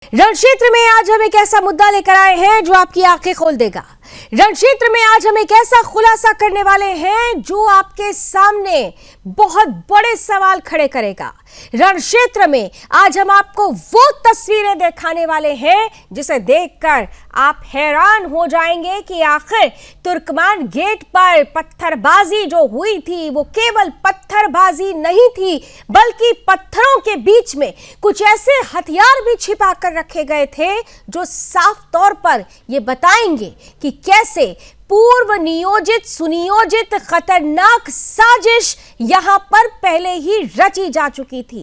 रण क्षेत्र में आज हम एक ऐसा मुद्दा लेकर आए हैं जो आपकी आंखें खोल देगा। रण क्षेत्र में आज हम एक ऐसा खुलासा करने वाले हैं जो आपके सामने बहुत बड़े सवाल खड़े करेगा। रण क्षेत्र में आज हम आपको वो तस्वीरें दिखाने वाले हैं जिसे देखकर आप हैरान हो जाएंगे कि आखिर तुर्कमान गेट पर पत्थरबाजी जो हुई थी वो केवल पत्थरबाजी नहीं थी, बल्कि पत्थरों के बीच में कुछ ऐसे हथियार भी छिपा कर रखे गए थे जो साफ तौर पर ये बताएंगे कि कैसे पूर्व नियोजित सुनियोजित खतरनाक साजिश यहां पर पहले ही रची जा चुकी थी।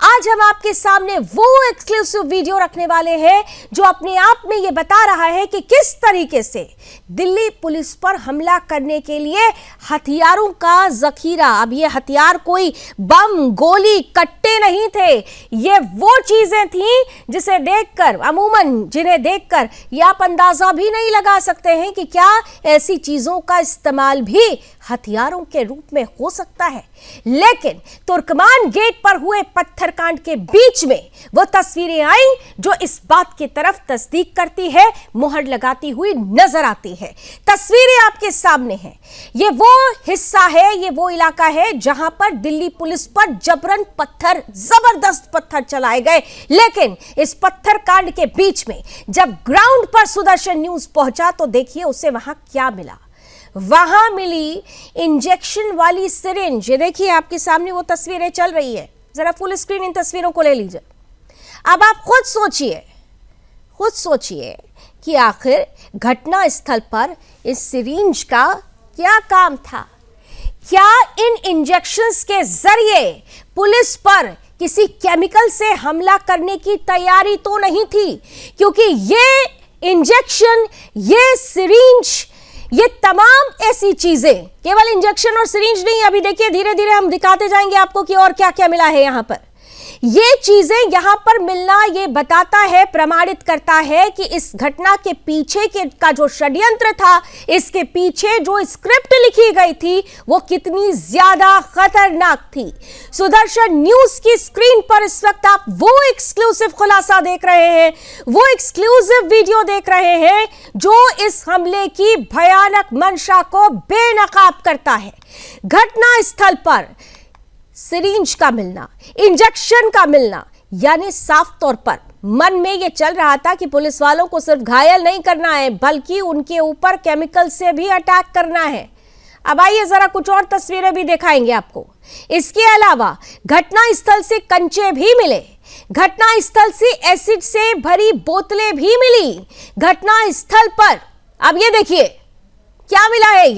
आज हम आपके सामने वो एक्सक्लूसिव वीडियो रखने वाले हैं जो अपने आप में ये बता रहा है कि किस तरीके से दिल्ली पुलिस पर हमला करने के लिए हथियारों का जखीरा, अब ये हथियार कोई बम गोली कट्टे नहीं थे, ये वो चीजें थी जिसे देखकर अमूमन जिन्हें देखकर ये आप अंदाजा भी नहीं लगा सकते हैं कि क्या ऐसी चीजों का इस्तेमाल भी हथियारों के रूप में हो सकता है। लेकिन तुर्कमान गेट पर हुए पत्थरकांड के बीच में वो तस्वीरें आई जो इस बात की तरफ तस्दीक करती है, मुहर लगाती हुई नजर आती है। तस्वीरें आपके सामने हैं। ये वो हिस्सा है, ये वो इलाका है जहां पर दिल्ली पुलिस पर जबरन जबरदस्त पत्थर चलाए गए। लेकिन इस पत्थर कांड के बीच में जब ग्राउंड पर सुदर्शन न्यूज पहुंचा तो देखिए उसे वहां क्या मिला। वहां मिली इंजेक्शन वाली सिरिंज। ये देखिए आपके सामने वो तस्वीरें चल रही है, जरा फुल स्क्रीन इन तस्वीरों को ले लीजिए। अब आप खुद सोचिए कि आखिर घटना स्थल पर इस सिरिंज का क्या काम था। क्या इन इंजेक्शंस के जरिए पुलिस पर किसी केमिकल से हमला करने की तैयारी तो नहीं थी, क्योंकि ये इंजेक्शन, ये सिरिंज, ये तमाम ऐसी चीजें, केवल इंजेक्शन और सिरिंज नहीं, अभी देखिए धीरे धीरे हम दिखाते जाएंगे आपको कि और क्या क्या मिला है यहां पर। ये चीजें यहां पर मिलना ये बताता है, प्रमाणित करता है कि इस घटना के पीछे का जो षड्यंत्र था, इसके पीछे जो स्क्रिप्ट लिखी गई थी वो कितनी ज्यादा खतरनाक थी। सुदर्शन न्यूज की स्क्रीन पर इस वक्त आप वो एक्सक्लूसिव खुलासा देख रहे हैं, वो एक्सक्लूसिव वीडियो देख रहे हैं जो इस हमले की भयानक मंशा को बेनकाब करता है। घटना स्थल पर सिरिंज का मिलना, इंजेक्शन का मिलना, यानी साफ तौर पर मन में यह चल रहा था कि पुलिस वालों को सिर्फ घायल नहीं करना है बल्कि उनके ऊपर केमिकल से भी अटैक करना है। अब आइए जरा कुछ और तस्वीरें भी दिखाएंगे आपको। इसके अलावा घटना स्थल से कंचे भी मिले, घटना स्थल से एसिड से भरी बोतलें भी मिली घटना स्थल पर। अब ये देखिए क्या मिला है,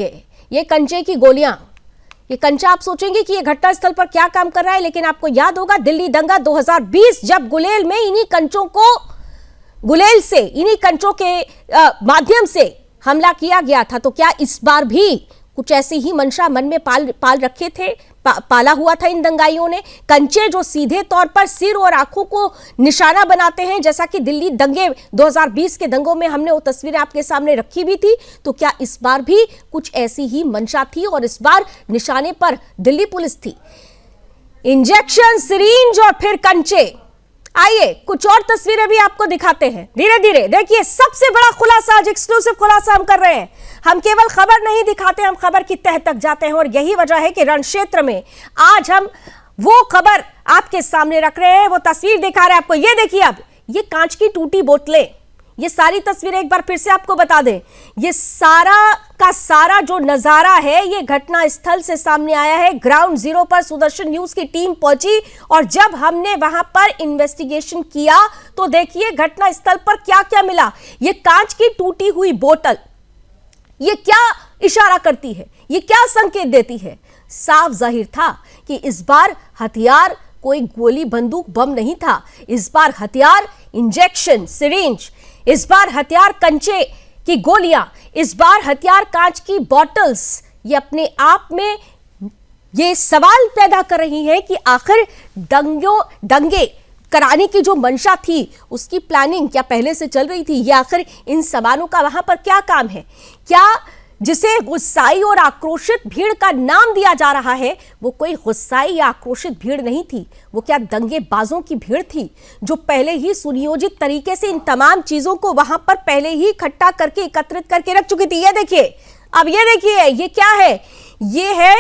ये कंचे की गोलियां। ये कंचा आप सोचेंगे कि ये घटना स्थल पर क्या काम कर रहा है, लेकिन आपको याद होगा दिल्ली दंगा 2020 जब गुलेल में इन्हीं कंचों के माध्यम से हमला किया गया था, तो क्या इस बार भी कुछ ऐसी ही मंशा मन में पाल रखे थे, पाला हुआ था इन दंगाइयों ने। कंचे जो सीधे तौर पर सिर और आंखों को निशाना बनाते हैं, जैसा कि दिल्ली दंगे 2020 के दंगों में हमने वो तस्वीरें आपके सामने रखी भी थी, तो क्या इस बार भी कुछ ऐसी ही मंशा थी और इस बार निशाने पर दिल्ली पुलिस थी। इंजेक्शन, सिरिंज और फिर कंचे। आइए कुछ और तस्वीरें भी आपको दिखाते हैं धीरे धीरे। देखिए सबसे बड़ा खुलासा, आज एक्सक्लूसिव खुलासा हम कर रहे हैं। हम केवल खबर नहीं दिखाते, हम खबर की तह तक जाते हैं और यही वजह है कि रण क्षेत्र में आज हम वो खबर आपके सामने रख रहे हैं, वो तस्वीर दिखा रहे हैं आपको। ये देखिए, अब ये कांच की टूटी बोतलें, ये सारी तस्वीरें एक बार फिर से आपको बता दें, ये सारा का सारा जो नजारा है ये घटना स्थल से सामने आया है। ग्राउंड जीरो पर सुदर्शन न्यूज की टीम पहुंची और जब हमने वहां पर इन्वेस्टिगेशन किया तो देखिए घटना स्थल पर क्या क्या मिला। ये कांच की टूटी हुई बोतल, ये क्या इशारा करती है, ये क्या संकेत देती है? साफ जाहिर था कि इस बार हथियार कोई गोली बंदूक बम नहीं था, इस बार हथियार इंजेक्शन, सिरिंज, इस बार हथियार कंचे की गोलियां, इस बार हथियार कांच की बॉटल्स। ये अपने आप में ये सवाल पैदा कर रही है कि आखिर दंगे कराने की जो मंशा थी उसकी प्लानिंग क्या पहले से चल रही थी, या आखिर इन सामानों का वहां पर क्या काम है? क्या जिसे गुस्साई और आक्रोशित भीड़ का नाम दिया जा रहा है, वो कोई गुस्साई या आक्रोशित भीड़ नहीं थी। वो क्या दंगेबाजों की भीड़ थी, जो पहले ही सुनियोजित तरीके से इन तमाम चीजों को वहां पर पहले ही इकट्ठा करके एकत्रित करके रख चुकी थी। ये देखिए, अब ये देखिए, ये क्या है? ये है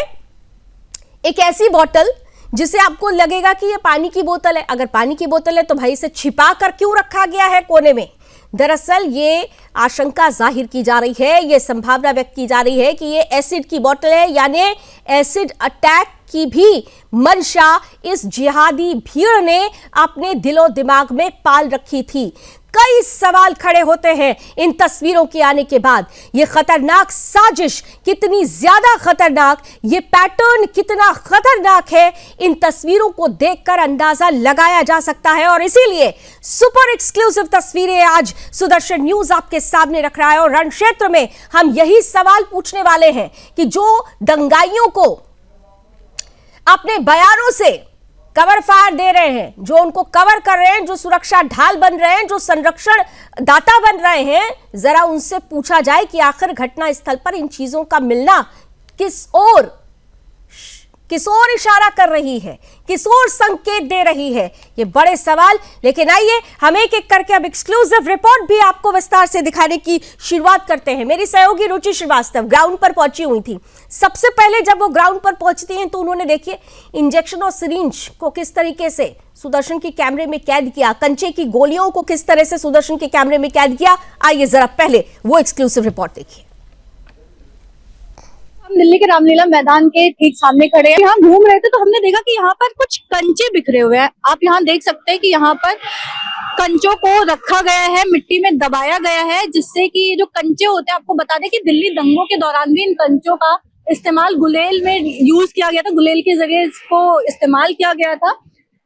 एक ऐसी बोतल जिसे आपको लगेगा कि ये पानी की बोतल है। अगर पानी की बोतल है तो भाई इसे छिपा कर क्यों रखा गया है कोने में? दरअसल ये आशंका जाहिर की जा रही है, ये संभावना व्यक्त की जा रही है कि ये एसिड की बोतल है, यानी एसिड अटैक की भी मंशा इस जिहादी भीड़ ने अपने दिलो दिमाग में पाल रखी थी। कई सवाल खड़े होते हैं इन तस्वीरों के आने के बाद। ये खतरनाक साजिश कितनी ज्यादा खतरनाक, ये पैटर्न कितना खतरनाक है, इन तस्वीरों को देखकर अंदाजा लगाया जा सकता है। और इसीलिए सुपर एक्सक्लूसिव तस्वीरें आज सुदर्शन न्यूज आपके सामने रख रहा है। और रण क्षेत्र में हम यही सवाल पूछने वाले हैं कि जो दंगाइयों को अपने बयानों से कवर फायर दे रहे हैं, जो उनको कवर कर रहे हैं, जो सुरक्षा ढाल बन रहे हैं, जो संरक्षण दाता बन रहे हैं, जरा उनसे पूछा जाए कि आखिर घटना स्थल पर इन चीजों का मिलना किस ओर इशारा कर रही है, किस ओर संकेत दे रही है, ये बड़े सवाल। लेकिन आइए हम एक एक करके अब एक्सक्लूसिव रिपोर्ट भी आपको विस्तार से दिखाने की शुरुआत करते हैं। मेरी सहयोगी रुचि श्रीवास्तव ग्राउंड पर पहुंची हुई थी। सबसे पहले जब वो ग्राउंड पर पहुंचती हैं तो उन्होंने देखिए इंजेक्शन और सिरिंज को किस तरीके से सुदर्शन के कैमरे में कैद किया, कंचे की गोलियों को किस तरह से सुदर्शन के कैमरे में कैद किया। आइए जरा पहले वो एक्सक्लूसिव रिपोर्ट देखिए। हम दिल्ली के रामलीला मैदान के ठीक सामने खड़े हैं। यहाँ घूम रहे थे तो हमने देखा कि यहाँ पर कुछ कंचे बिखरे हुए हैं। आप यहाँ देख सकते हैं कि यहाँ पर कंचों को रखा गया है, मिट्टी में दबाया गया है, जिससे कि ये जो कंचे होते हैं, आपको बता दें कि दिल्ली दंगों के दौरान भी इन कंचों का इस्तेमाल गुलेल में यूज किया गया था। गुलेल के जरिए इसको इस्तेमाल किया गया था,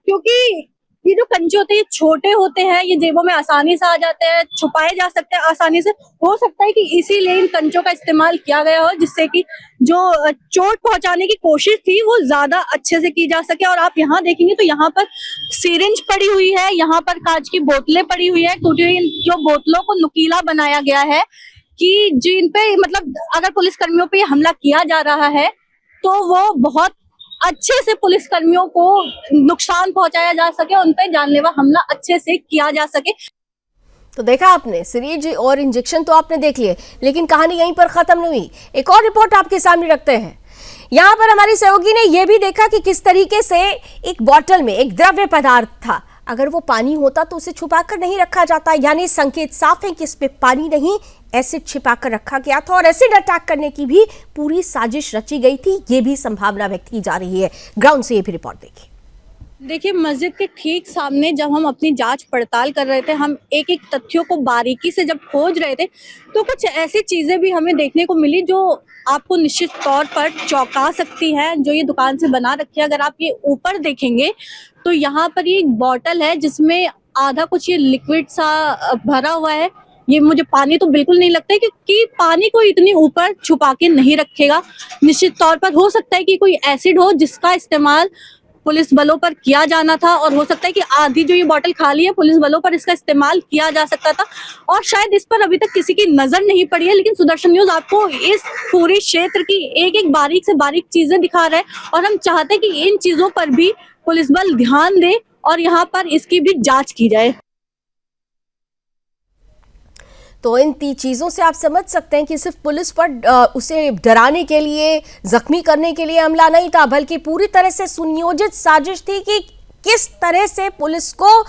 क्योंकि ये जो कंचे होते हैं ये छोटे होते हैं, ये जेबों में आसानी से आ जाते हैं, छुपाए जा सकते हैं आसानी से। हो सकता है कि इसीलिए इन कंचों का इस्तेमाल किया गया हो, जिससे कि जो चोट पहुंचाने की कोशिश थी वो ज्यादा अच्छे से की जा सके। और आप यहाँ देखेंगे तो यहाँ पर सिरिंज पड़ी हुई है, यहाँ पर कांच की बोतलें पड़ी हुई है, टूटी हुई। जो बोतलों को नुकीला बनाया गया है कि जिन पे मतलब अगर पुलिसकर्मियों पे हमला किया जा रहा है तो वो बहुत अच्छे से पुलिस कर्मियों को नुकसान पहुंचाया जा सके, उन पे जानलेवा हमला अच्छे से किया जा सके। तो देखा आपने, सिरिंज और इंजेक्शन तो आपने देख लिए, लेकिन कहानी यहीं पर खत्म नहीं हुई। एक और रिपोर्ट आपके सामने रखते हैं। यहाँ पर हमारी सहयोगी ने यह भी देखा कि किस तरीके से एक बोतल में एक द्रव्य पदार्थ था। अगर वो पानी होता तो उसे छुपाकर नहीं रखा जाता, यानी संकेत साफ है कि इसमें पानी नहीं, एसिड छिपाकर रखा गया था और एसिड अटैक करने की भी पूरी साजिश रची गई थी। ये भी संभावना व्यक्त की जा रही है। ग्राउंड से ये भी रिपोर्ट देखिए मस्जिद के ठीक सामने जब हम अपनी जांच पड़ताल कर रहे थे, हम एक एक तथ्यों को बारीकी से जब खोज रहे थे, तो कुछ ऐसी चीजें भी हमें देखने को मिली जो आपको निश्चित तौर पर चौंका सकती है। जो ये दुकान से बना रखी है, अगर आप ये ऊपर देखेंगे तो यहाँ पर ये एक बॉटल है जिसमें आधा कुछ ये लिक्विड सा भरा हुआ है। ये मुझे पानी तो बिल्कुल नहीं लगता है, क्योंकि पानी को इतनी ऊपर छुपा के नहीं रखेगा। निश्चित तौर पर हो सकता है कि कोई एसिड हो जिसका इस्तेमाल पुलिस बलों पर किया जाना था, और हो सकता है कि आधी जो ये बोतल खाली है पुलिस बलों पर इसका इस्तेमाल किया जा सकता था, और शायद इस पर अभी तक किसी की नजर नहीं पड़ी है। लेकिन सुदर्शन न्यूज आपको इस पूरे क्षेत्र की एक एक बारीक से बारीक चीजें दिखा रहे हैं, और हम चाहते हैं कि इन चीजों पर भी पुलिस बल ध्यान दे और यहाँ पर इसकी भी जांच की जाए। तो इन चीज़ों से आप समझ सकते हैं कि सिर्फ पुलिस पर उसे डराने के लिए, जख्मी करने के लिए हमला नहीं था, बल्कि पूरी तरह से सुनियोजित साजिश थी कि किस तरह से पुलिस को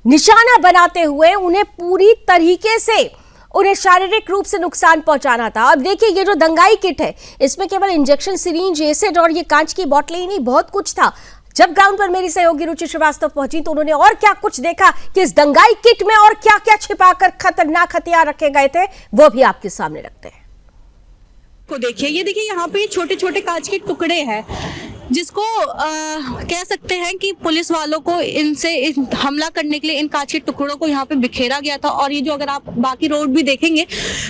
निशाना बनाते हुए उन्हें पूरी तरीके से उन्हें शारीरिक रूप से नुकसान पहुंचाना था। अब देखिए ये जो दंगाई किट है, इसमें केवल इंजेक्शन, सिरिंज, एसिड और ये कांच की बोतलें ही नहीं, बहुत कुछ था। जब ग्राउंड पर मेरी सहयोगी रुचि श्रीवास्तव पहुंची तो उन्होंने और क्या कुछ देखा कि इस दंगाई किट में और क्या क्या छिपाकर खतरनाक हथियार रखे गए थे, वो भी आपके सामने रखते हैं। को देखिए, ये देखिए यहाँ पे छोटे छोटे कांच के टुकड़े हैं, जिसको कह सकते हैं कि पुलिस वालों को इनसे हमला करने के लिए इन कांच के टुकड़ों को यहाँ पे बिखेरा गया था। और ये जो अगर आप बाकी रोड भी देखेंगे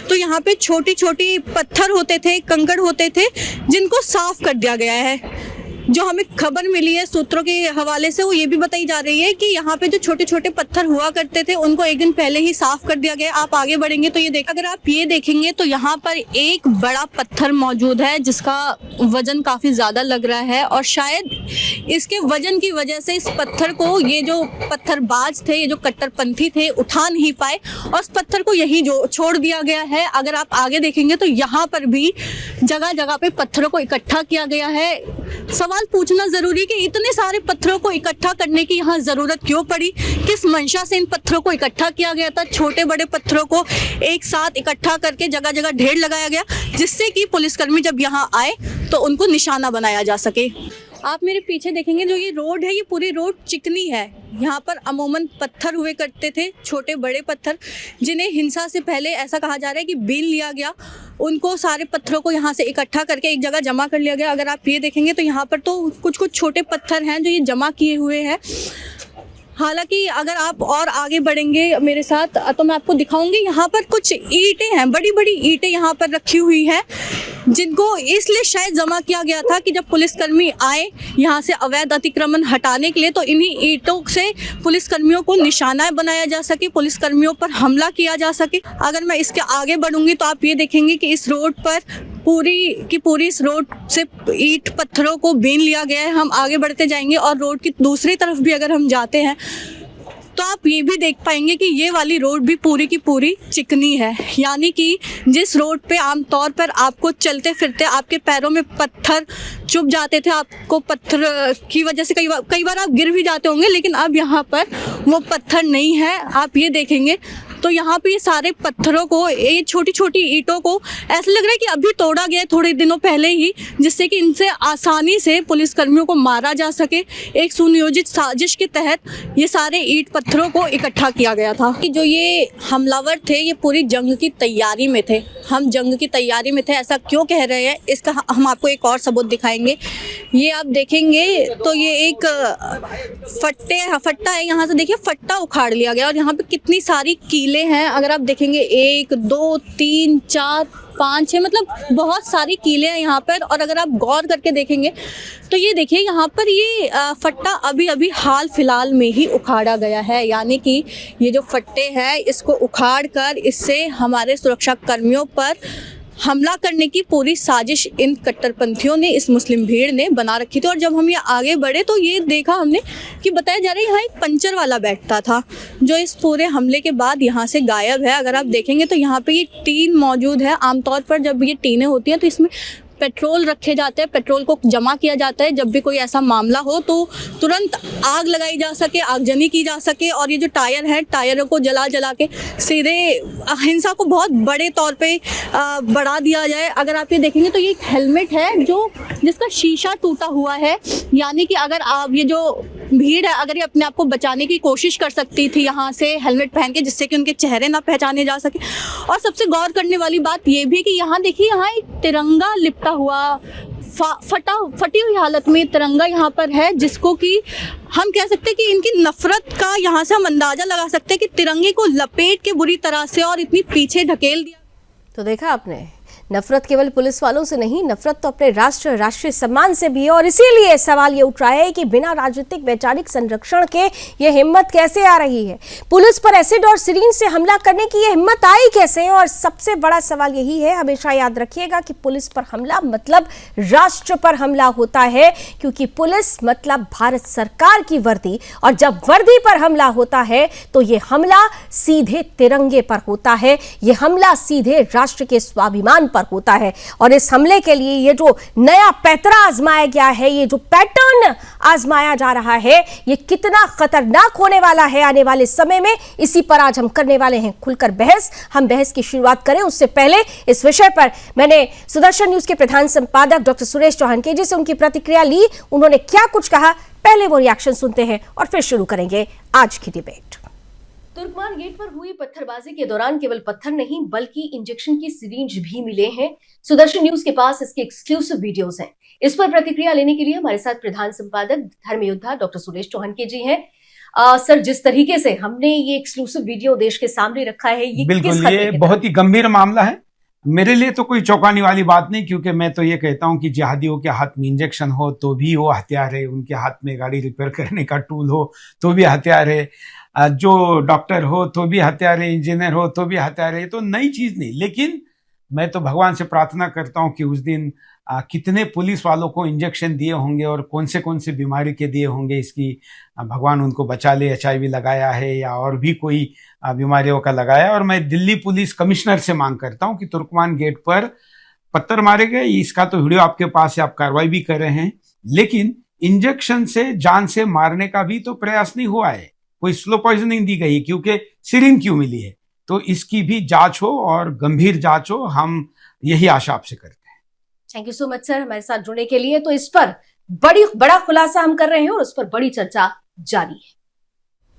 तो यहाँ पे छोटी छोटी पत्थर होते थे, कंकड़ होते थे, जिनको साफ कर दिया गया है। जो हमें खबर मिली है सूत्रों के हवाले से, वो ये भी बताई जा रही है कि यहाँ पे जो छोटे छोटे पत्थर हुआ करते थे उनको एक दिन पहले ही साफ कर दिया गया। आप आगे बढ़ेंगे तो अगर आप ये देखेंगे तो यहाँ पर एक बड़ा पत्थर मौजूद है जिसका वजन काफी ज्यादा लग रहा है, और शायद इसके वजन की वजह से इस पत्थर को ये जो पत्थरबाज थे, ये जो कट्टरपंथी थे, उठा नहीं पाए और इस पत्थर को यहीं जो छोड़ दिया गया है। अगर आप आगे देखेंगे तो यहाँ पर भी जगह जगह पे पत्थरों को इकट्ठा किया गया है। सवाल पूछना जरूरी है कि इतने सारे पत्थरों को इकट्ठा करने की यहाँ जरूरत क्यों पड़ी, किस मंशा से इन पत्थरों को इकट्ठा किया गया था। छोटे बड़े पत्थरों को एक साथ इकट्ठा करके जगह जगह ढेर लगाया गया जिससे कि पुलिसकर्मी जब यहाँ आए तो उनको निशाना बनाया जा सके। आप मेरे पीछे देखेंगे जो ये रोड है, ये पूरी रोड चिकनी है। यहाँ पर अमूमन पत्थर हुए करते थे, छोटे बड़े पत्थर, जिन्हें हिंसा से पहले ऐसा कहा जा रहा है कि बीन लिया गया। उनको सारे पत्थरों को यहाँ से इकट्ठा करके एक जगह जमा कर लिया गया। अगर आप ये देखेंगे तो यहाँ पर तो कुछ कुछ छोटे पत्थर हैं जो ये जमा किए हुए हैं। हालांकि अगर आप और आगे बढ़ेंगे मेरे साथ तो मैं आपको दिखाऊंगी, यहाँ पर कुछ ईंटें हैं, बड़ी बड़ी ईंटें यहाँ पर रखी हुई हैं, जिनको इसलिए शायद जमा किया गया था कि जब पुलिसकर्मी आए यहाँ से अवैध अतिक्रमण हटाने के लिए तो इन्हीं ईंटों से पुलिसकर्मियों को निशाना बनाया जा सके, पुलिसकर्मियों पर हमला किया जा सके। अगर मैं इसके आगे बढ़ूंगी तो आप ये देखेंगे कि इस रोड पर पूरी की पूरी इस रोड से ईंट पत्थरों को बीन लिया गया है। हम आगे बढ़ते जाएंगे और रोड की दूसरी तरफ भी अगर हम जाते हैं तो आप ये भी देख पाएंगे कि ये वाली रोड भी पूरी की पूरी चिकनी है। यानी कि जिस रोड पे आमतौर पर आपको चलते फिरते आपके पैरों में पत्थर चुभ जाते थे, आपको पत्थर की वजह से कई बार आप गिर भी जाते होंगे, लेकिन अब यहाँ पर वो पत्थर नहीं है। आप ये देखेंगे तो यहाँ पे ये सारे पत्थरों को, ये छोटी छोटी ईंटों को ऐसा लग रहा है कि अभी तोड़ा गया है थोड़े दिनों पहले ही, जिससे कि इनसे आसानी से पुलिसकर्मियों को मारा जा सके। एक सुनियोजित साजिश के तहत ये सारे ईंट पत्थरों को इकट्ठा किया गया था। कि जो ये हमलावर थे ये पूरी जंग की तैयारी में थे। हम जंग की तैयारी में थे ऐसा क्यों कह रहे हैं, इसका हम आपको एक और सबूत दिखाएंगे। ये आप देखेंगे तो ये एक फट्टा है, यहाँ से देखिए फट्टा उखाड़ लिया गया और यहाँ पे कितनी सारी कीले हैं। अगर आप देखेंगे 1 2 3 4 5 6 मतलब बहुत सारी कीले हैं यहाँ पर। और अगर आप गौर करके देखेंगे तो ये देखिए यहाँ पर ये फट्टा अभी अभी हाल फिलहाल में ही उखाड़ा गया है। यानी कि ये जो फट्टे हैं इसको उखाड़ कर इससे हमारे सुरक्षा कर्मियों पर हमला करने की पूरी साजिश इन कट्टरपंथियों ने, इस मुस्लिम भीड़ ने बना रखी थी। और जब हम ये आगे बढ़े तो ये देखा हमने कि बताया जा रहा है यहाँ एक पंचर वाला बैठता था जो इस पूरे हमले के बाद यहाँ से गायब है। अगर आप देखेंगे तो यहाँ पे ये टीन मौजूद है। आमतौर पर जब ये टीनें होती हैं तो इसमें पेट्रोल रखे जाते हैं, पेट्रोल को जमा किया जाता है। जब भी कोई ऐसा मामला हो तो तुरंत आग लगाई जा सके, आगजनी की जा सके। और ये जो टायर है, टायरों को जला जला के सीधे हिंसा को बहुत बड़े तौर पे बढ़ा दिया जाए। अगर आप ये देखेंगे तो ये एक हेलमेट है जिसका शीशा टूटा हुआ है। यानी कि अगर आप ये जो भीड़ है अगर ये अपने आप को बचाने की कोशिश कर सकती थी यहाँ से हेलमेट पहन के, जिससे कि उनके चेहरे ना पहचाने जा सके। और सबसे गौर करने वाली बात ये भी कि यहाँ देखिए यहाँ एक तिरंगा लिपटा हुआ फटी हुई हालत में तिरंगा यहाँ पर है, जिसको कि हम कह सकते हैं कि इनकी नफरत का यहाँ से हम अंदाजा लगा सकते हैं कि तिरंगे को लपेट के बुरी तरह से और इतनी पीछे ढकेल दिया। तो देखा आपने, नफरत केवल पुलिस वालों से नहीं, नफरत तो अपने राष्ट्रीय सम्मान से भी है। और इसीलिए सवाल ये उठ रहा है कि बिना राजनीतिक वैचारिक संरक्षण के ये हिम्मत कैसे आ रही है, पुलिस पर एसिड और सिरिंज से हमला करने की ये हिम्मत आई कैसे। और सबसे बड़ा सवाल यही है, हमेशा याद रखिएगा कि पुलिस पर हमला मतलब राष्ट्र पर हमला होता है, क्योंकि पुलिस मतलब भारत सरकार की वर्दी, और जब वर्दी पर हमला होता है तो ये हमला सीधे तिरंगे पर होता है, ये हमला सीधे राष्ट्र के स्वाभिमान पर होता है। और इस हमले के लिए ये जो नया पैतरा आजमाया गया है, ये जो पैटर्न आजमाया जा रहा है, ये कितना खतरनाक होने वाला है आने वाले समय में, इसी पर आज हम करने वाले हैं खुलकर बहस। हम बहस की शुरुआत करें उससे पहले इस विषय पर मैंने सुदर्शन न्यूज के प्रधान संपादक डॉक्टर सुरेश चौहान के जी से उनकी प्रतिक्रिया ली। उन्होंने क्या कुछ कहा, पहले वो रिएक्शन सुनते हैं और फिर शुरू करेंगे आज की डिबेट। तुर्कमान गेट पर हुई पत्थरबाजी के दौरान केवल पत्थर नहीं बल्कि इंजेक्शन की सिरिंज भी मिले हैं। सुदर्शन न्यूज के पास इसके एक्सक्लूसिव वीडियोस हैं। इस पर प्रतिक्रिया लेने के लिए हमारे साथ प्रधान संपादक धर्म योद्धा डॉक्टर सुरेश चौहान के जी हैं। सर, जिस तरीके से हमने ये एक्सक्लूसिव वीडियो देश के सामने रखा है, ये बिल्कुल ये बहुत ही गंभीर मामला है। मेरे लिए तो कोई चौंकाने वाली बात नहीं, क्योंकि मैं तो ये कहता हूं कि जिहादियों के हाथ में इंजेक्शन हो तो भी वो हथियार है, उनके हाथ में गाड़ी रिपेयर करने का टूल हो तो भी हथियार है, जो डॉक्टर हो तो भी हथियार है, इंजीनियर हो तो भी हथियार है। तो नई चीज नहीं, लेकिन मैं तो भगवान से प्रार्थना करता हूं कि उस दिन कितने पुलिस वालों को इंजेक्शन दिए होंगे और कौन से बीमारी के दिए होंगे, इसकी भगवान उनको बचा ले। HIV लगाया है या और भी कोई बीमारियों का लगाया। और मैं दिल्ली पुलिस कमिश्नर से मांग करता हूं कि तुर्कमान गेट पर पत्थर मारे गए, इसका तो वीडियो आपके पास है, आप कार्रवाई भी कर रहे हैं, लेकिन इंजेक्शन से जान से मारने का भी तो प्रयास नहीं हुआ है, कोई स्लो पॉइजनिंग दी गई, क्योंकि सिरिंज क्यों मिली है। तो इसकी भी जांच हो और गंभीर जांच हो, हम यही आशा आपसे करते हैं। Thank you so much sir हमारे साथ जुड़ने के लिए। तो इस पर बड़ा खुलासा हम कर रहे हैं और उस पर बड़ी चर्चा जारी है।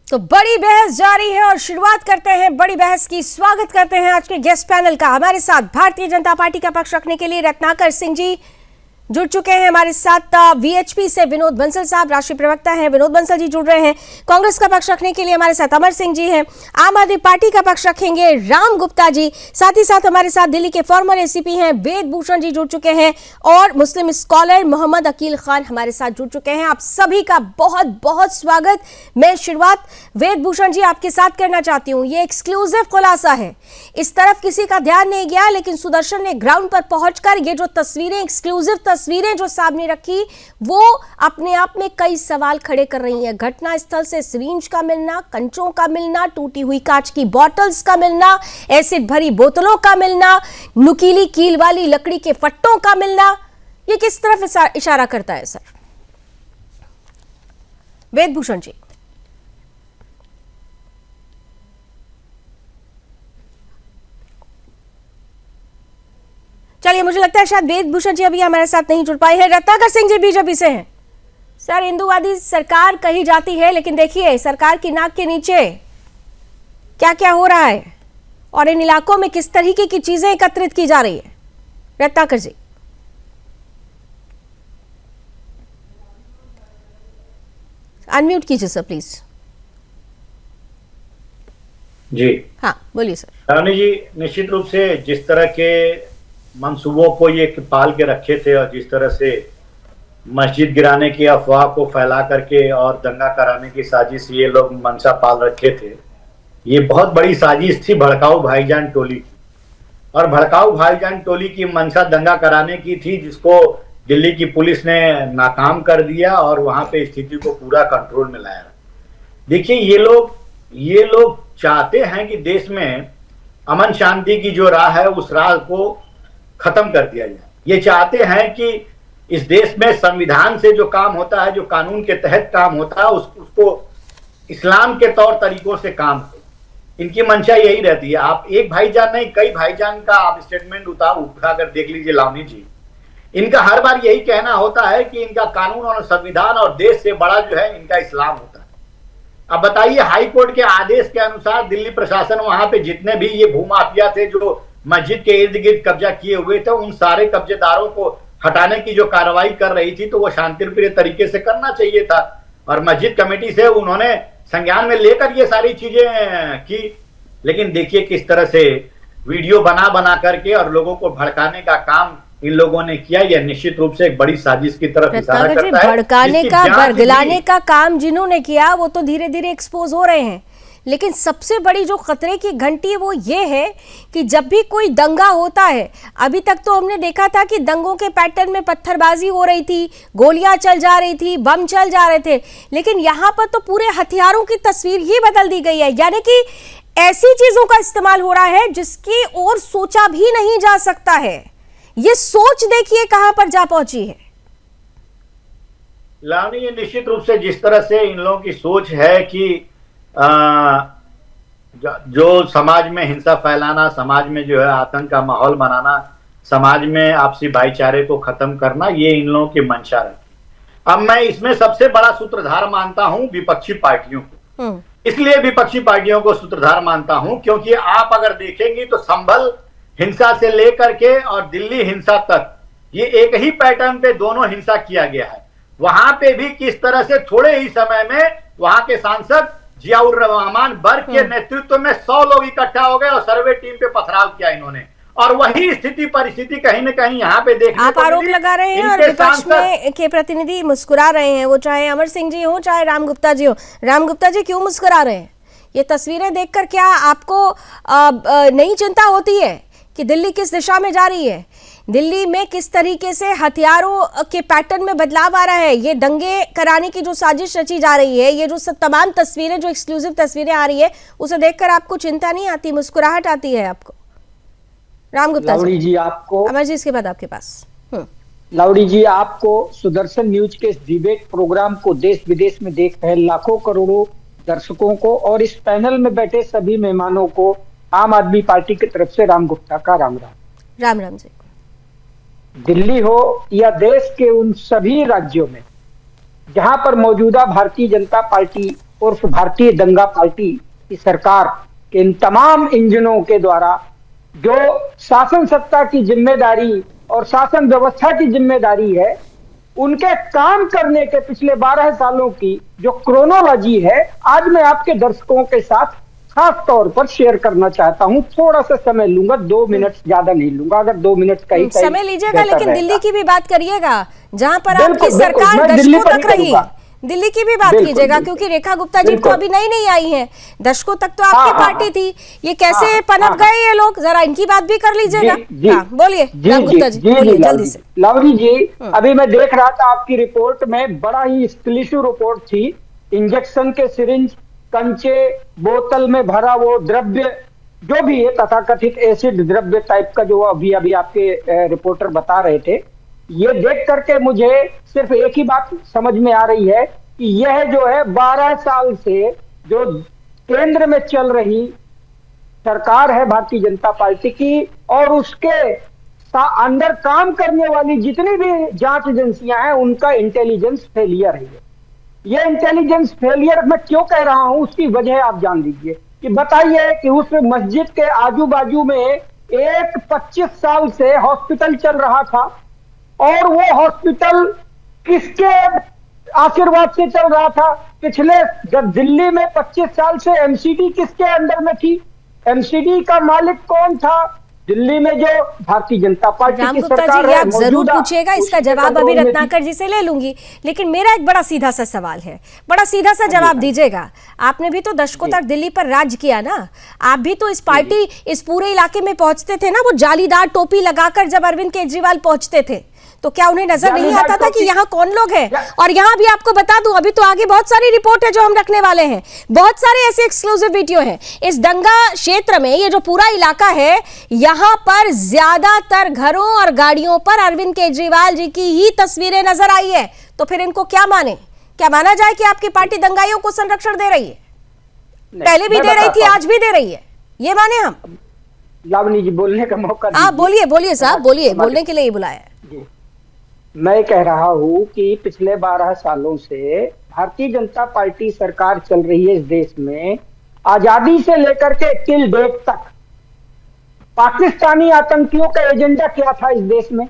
तो बड़ी बहस जारी है और शुरुआत करते हैं बड़ी बहस की। स्वागत करते हैं आज के गेस्ट पैनल का। हमारे साथ भारतीय जनता पार्टी का पक्ष रखने के लिए रत्नाकर सिंह जी जुड़ चुके हैं हमारे साथ। VHP से विनोद बंसल साहब राष्ट्रीय प्रवक्ता हैं, विनोद बंसल जी जुड़ रहे हैं। कांग्रेस का पक्ष रखने के लिए हमारे साथ अमर सिंह जी हैं। आम आदमी पार्टी का पक्ष रखेंगे राम गुप्ता जी। साथ ही साथ हमारे साथ दिल्ली के फॉर्मर ACP हैं वेद भूषण जी जुड़ चुके हैं और मुस्लिम स्कॉलर मोहम्मद अकील खान हमारे साथ जुड़ चुके हैं। आप सभी का बहुत बहुत स्वागत। मैं शुरुआत वेद भूषण जी आपके साथ करना चाहती हूँ। ये एक्सक्लूसिव खुलासा है, इस तरफ किसी का ध्यान नहीं गया, लेकिन सुदर्शन ने ग्राउंड पर पहुंचकर ये जो तस्वीरें, एक्सक्लूसिव तस्वीरें जो सामने रखी, वो अपने आप में कई सवाल खड़े कर रही हैं। घटना स्थल से सिरिंज का मिलना, कंचों का मिलना, टूटी हुई कांच की बॉटल्स का मिलना, एसिड भरी बोतलों का मिलना, नुकीली कील वाली लकड़ी के फट्टों का मिलना, ये किस तरफ इशारा करता है सर? वेद भूषण जी। चलिए, मुझे लगता है शायद वेद भूषण जी अभी हमारे साथ नहीं जुड़ पाए हैं। रत्नाकर सिंह जी बीजेपी से हैं। सर, हिंदूवादी सरकार कही जाती है, लेकिन देखिए सरकार की नाक के नीचे क्या क्या हो रहा है और इन इलाकों में किस तरीके की चीजें एकत्रित की जा रही है। रत्नाकर जी। अनम्यूट कीजिए सर प्लीज। जी हाँ बोलिए सर। रानी जी, निश्चित रूप से जिस तरह के मंसूबों को ये पाल के रखे थे और जिस तरह से मस्जिद गिराने की अफवाह को फैला करके और दंगा कराने की साजिश ये लोग मंशा पाल रखे थे, ये बहुत बड़ी साजिश थी भड़काऊ भाईजान टोली की। और भड़काऊ भाईजान टोली की मंशा दंगा कराने की थी, जिसको दिल्ली की पुलिस ने नाकाम कर दिया और वहां पे स्थिति को पूरा कंट्रोल में लाया। देखिए, ये लोग चाहते हैं कि देश में अमन शांति की जो राह है उस राह को खत्म कर दिया जाए। ये चाहते हैं कि इस देश में संविधान से जो काम होता है, जो कानून के तहत काम होता है, उसको इस्लाम के तौर तरीकों से काम हो। इनकी मंशा यही रहती है। आप एक भाईजान नहीं, कई भाईजान का आप स्टेटमेंट उठा कर देख लीजिए लावनी जी। इनका हर बार यही कहना होता है कि इनका कानून और संविधान और देश से बड़ा जो है इनका इस्लाम होता है। अब बताइए, हाई कोर्ट के आदेश के अनुसार दिल्ली प्रशासन वहां पे जितने भी ये भूमाफिया थे जो मस्जिद के इर्द गिर्द कब्जा किए हुए थे, उन सारे कब्जेदारों को हटाने की जो कार्रवाई कर रही थी, तो वो शांतिप्रिय तरीके से करना चाहिए था। और मस्जिद कमेटी से उन्होंने संज्ञान में लेकर ये सारी चीजें की। लेकिन देखिए किस तरह से वीडियो बना करके और लोगों को भड़काने का काम इन लोगों ने किया। यह निश्चित रूप से एक बड़ी साजिश की तरफ इशारा करता है। भड़काने का, बरगलाने का काम जिन्होंने किया वो तो धीरे धीरे एक्सपोज हो रहे हैं, लेकिन सबसे बड़ी जो खतरे की घंटी है वो ये है कि जब भी कोई दंगा होता है, अभी तक तो हमने देखा था कि दंगों के पैटर्न में पत्थरबाजी हो रही थी, गोलियां चल जा रही थी, बम चल जा रहे थे, लेकिन यहाँ पर तो पूरे हथियारों की तस्वीर ही बदल दी गई है। यानी कि ऐसी चीजों का इस्तेमाल हो रहा है जिसकी ओर सोचा भी नहीं जा सकता है। ये सोच देखिए कहां पर जा पहुंची है। लावनी, ये निश्चित रूप से जिस तरह से इन लोगों की सोच है कि जो समाज में हिंसा फैलाना, समाज में जो है आतंक का माहौल बनाना, समाज में आपसी भाईचारे को खत्म करना, ये इन लोगों की मंशा रहती। अब मैं इसमें सबसे बड़ा सूत्रधार मानता हूं विपक्षी पार्टियों को। इसलिए विपक्षी पार्टियों को सूत्रधार मानता हूं क्योंकि आप अगर देखेंगे तो संभल हिंसा से लेकर के और दिल्ली हिंसा तक ये एक ही पैटर्न पे दोनों हिंसा किया गया है। वहां पे भी किस तरह से थोड़े ही समय में वहां के सांसद जियाउर रहमान बर्क के नेतृत्व में 100 लोग इकट्ठा हो गए और सर्वे टीम पे पथराव किया इन्होंने। और वही स्थिति परिस्थिति कहीं ना कहीं यहाँ पे देखने आप को आरोप मिली। लगा रहे हैं और इनके विपक्ष सांसद- में के प्रतिनिधि मुस्कुरा रहे हैं, वो चाहे अमर सिंह जी हो चाहे राम गुप्ता जी हो। राम गुप्ता जी क्यों मुस्कुरा रहे हैं? ये तस्वीरें देखकर क्या आपको नहीं चिंता होती है कि दिल्ली किस दिशा में जा रही है? दिल्ली में किस तरीके से हथियारों के पैटर्न में बदलाव आ रहा है? ये दंगे कराने की जो साजिश रची जा रही है, ये जो तमाम तस्वीरें, जो एक्सक्लूसिव तस्वीरें आ रही है, उसे देखकर आपको चिंता नहीं आती, मुस्कुराहट आती है आपको? राम गुप्ता लावड़ी जी आपको, अमर जी इसके बाद आपके पास। लावड़ी जी आपको, सुदर्शन न्यूज के इस डिबेट प्रोग्राम को देश विदेश में देख रहे लाखों करोड़ों दर्शकों को और इस पैनल में बैठे सभी मेहमानों को आम आदमी पार्टी की तरफ से राम गुप्ता का राम राम। राम राम जी। दिल्ली हो या देश के उन सभी राज्यों में जहां पर मौजूदा भारतीय जनता पार्टी उर्फ भारतीय दंगा पार्टी की सरकार के इन तमाम इंजनों के द्वारा जो शासन सत्ता की जिम्मेदारी और शासन व्यवस्था की जिम्मेदारी है, उनके काम करने के पिछले 12 सालों की जो क्रोनोलॉजी है, आज मैं आपके दर्शकों के साथ खास तौर पर शेयर करना चाहता हूं। थोड़ा सा समय लूंगा, 2 मिनट ज्यादा नहीं लूंगा, अगर 2 मिनट का ही समय लीजिएगा, लेकिन दिल्ली की भी बात करिएगा, जहां पर बिल्कुल, आपकी बिल्कुल, सरकार मैं दिल्ली दशकों पर ही तक रही। करूंगा। दिल्ली की भी बात बिल्कुल, कीजिएगा, बिल्कुल। क्योंकि रेखा गुप्ता जी तो बिल्कुल। अभी नई नहीं आई हैं, दशकों तक तो आपकी हाँ, पार्टी हाँ, थी। ये कैसे हाँ, पनप हाँ, गए ये लोग, जरा इनकी बात भी कर लीजिएगा। जी, हाँ, बोलिए राम गुप्ता जी, बोलिए जल्दी से। लावड़ी जी, अभी मैं देख रहा था आपकी रिपोर्ट में, बड़ा ही एक्सक्लूसिव रिपोर्ट थी। इंजेक्शन के सिरिंज, कंचे, बोतल में भरा वो द्रव्य जो भी है, तथाकथित एसिड द्रव्य टाइप का, जो अभी अभी आपके रिपोर्टर बता रहे थे, ये देख करके मुझे सिर्फ एक ही बात समझ में आ रही है कि यह जो है 12 साल से जो केंद्र में चल रही सरकार है भारतीय जनता पार्टी की, और उसके अंदर काम करने वाली जितनी भी जांच एजेंसियां हैं, उनका इंटेलिजेंस फेलियर है। ये इंटेलिजेंस फेलियर मैं क्यों कह रहा हूं, उसकी वजह आप जान लीजिए। कि बताइए कि उस मस्जिद के आजू बाजू में एक 25 साल से हॉस्पिटल चल रहा था, और वो हॉस्पिटल किसके आशीर्वाद से चल रहा था? पिछले जब दिल्ली में 25 साल से एमसीडी किसके अंदर में थी? एमसीडी का मालिक कौन था? दिल्ली में जो भारतीय जनता पार्टी राम की गुप्ता सरकार जी, ये है, आप जरूर मौजूदा, पूछिएगा, इसका उसके जवाब अभी कंट्रोल में थी। रत्नाकर जी से ले लूंगी, लेकिन मेरा एक बड़ा सीधा सा सवाल है, बड़ा सीधा सा जवाब दीजिएगा। आपने भी तो दशकों तक दिल्ली पर राज किया ना, आप भी तो इस पार्टी, इस पूरे इलाके में पहुंचते थे ना, वो जालीदार टोपी लगाकर जब अरविंद केजरीवाल पहुंचते थे, तो क्या उन्हें नजर नहीं आता था कि यहाँ कौन लोग हैं? और यहाँ भी आपको बता दूं, अभी तो आगे बहुत सारी रिपोर्ट है जो हम रखने वाले हैं, बहुत सारे ऐसे एक्सक्लूसिव वीडियो हैं। इस दंगा क्षेत्र में ये जो पूरा इलाका है, यहाँ पर ज्यादातर घरों और गाड़ियों पर अरविंद केजरीवाल जी की ही तस्वीरें नजर आई है। तो फिर इनको क्या माने? क्या माना जाए कि आपकी पार्टी दंगाइयों को संरक्षण दे रही है? पहले भी दे रही थी, आज भी दे रही है, ये माने हम? लावणी जी, बोलने का मौका आप बोलिए, बोलिए साहब, बोलिए, बोलने के लिए ही बुलाया है। जी, मैं कह रहा हूं कि पिछले 12 सालों से भारतीय जनता पार्टी सरकार चल रही है इस देश में। आजादी से लेकर के टिल डेट तक पाकिस्तानी आतंकियों का एजेंडा क्या था इस देश में?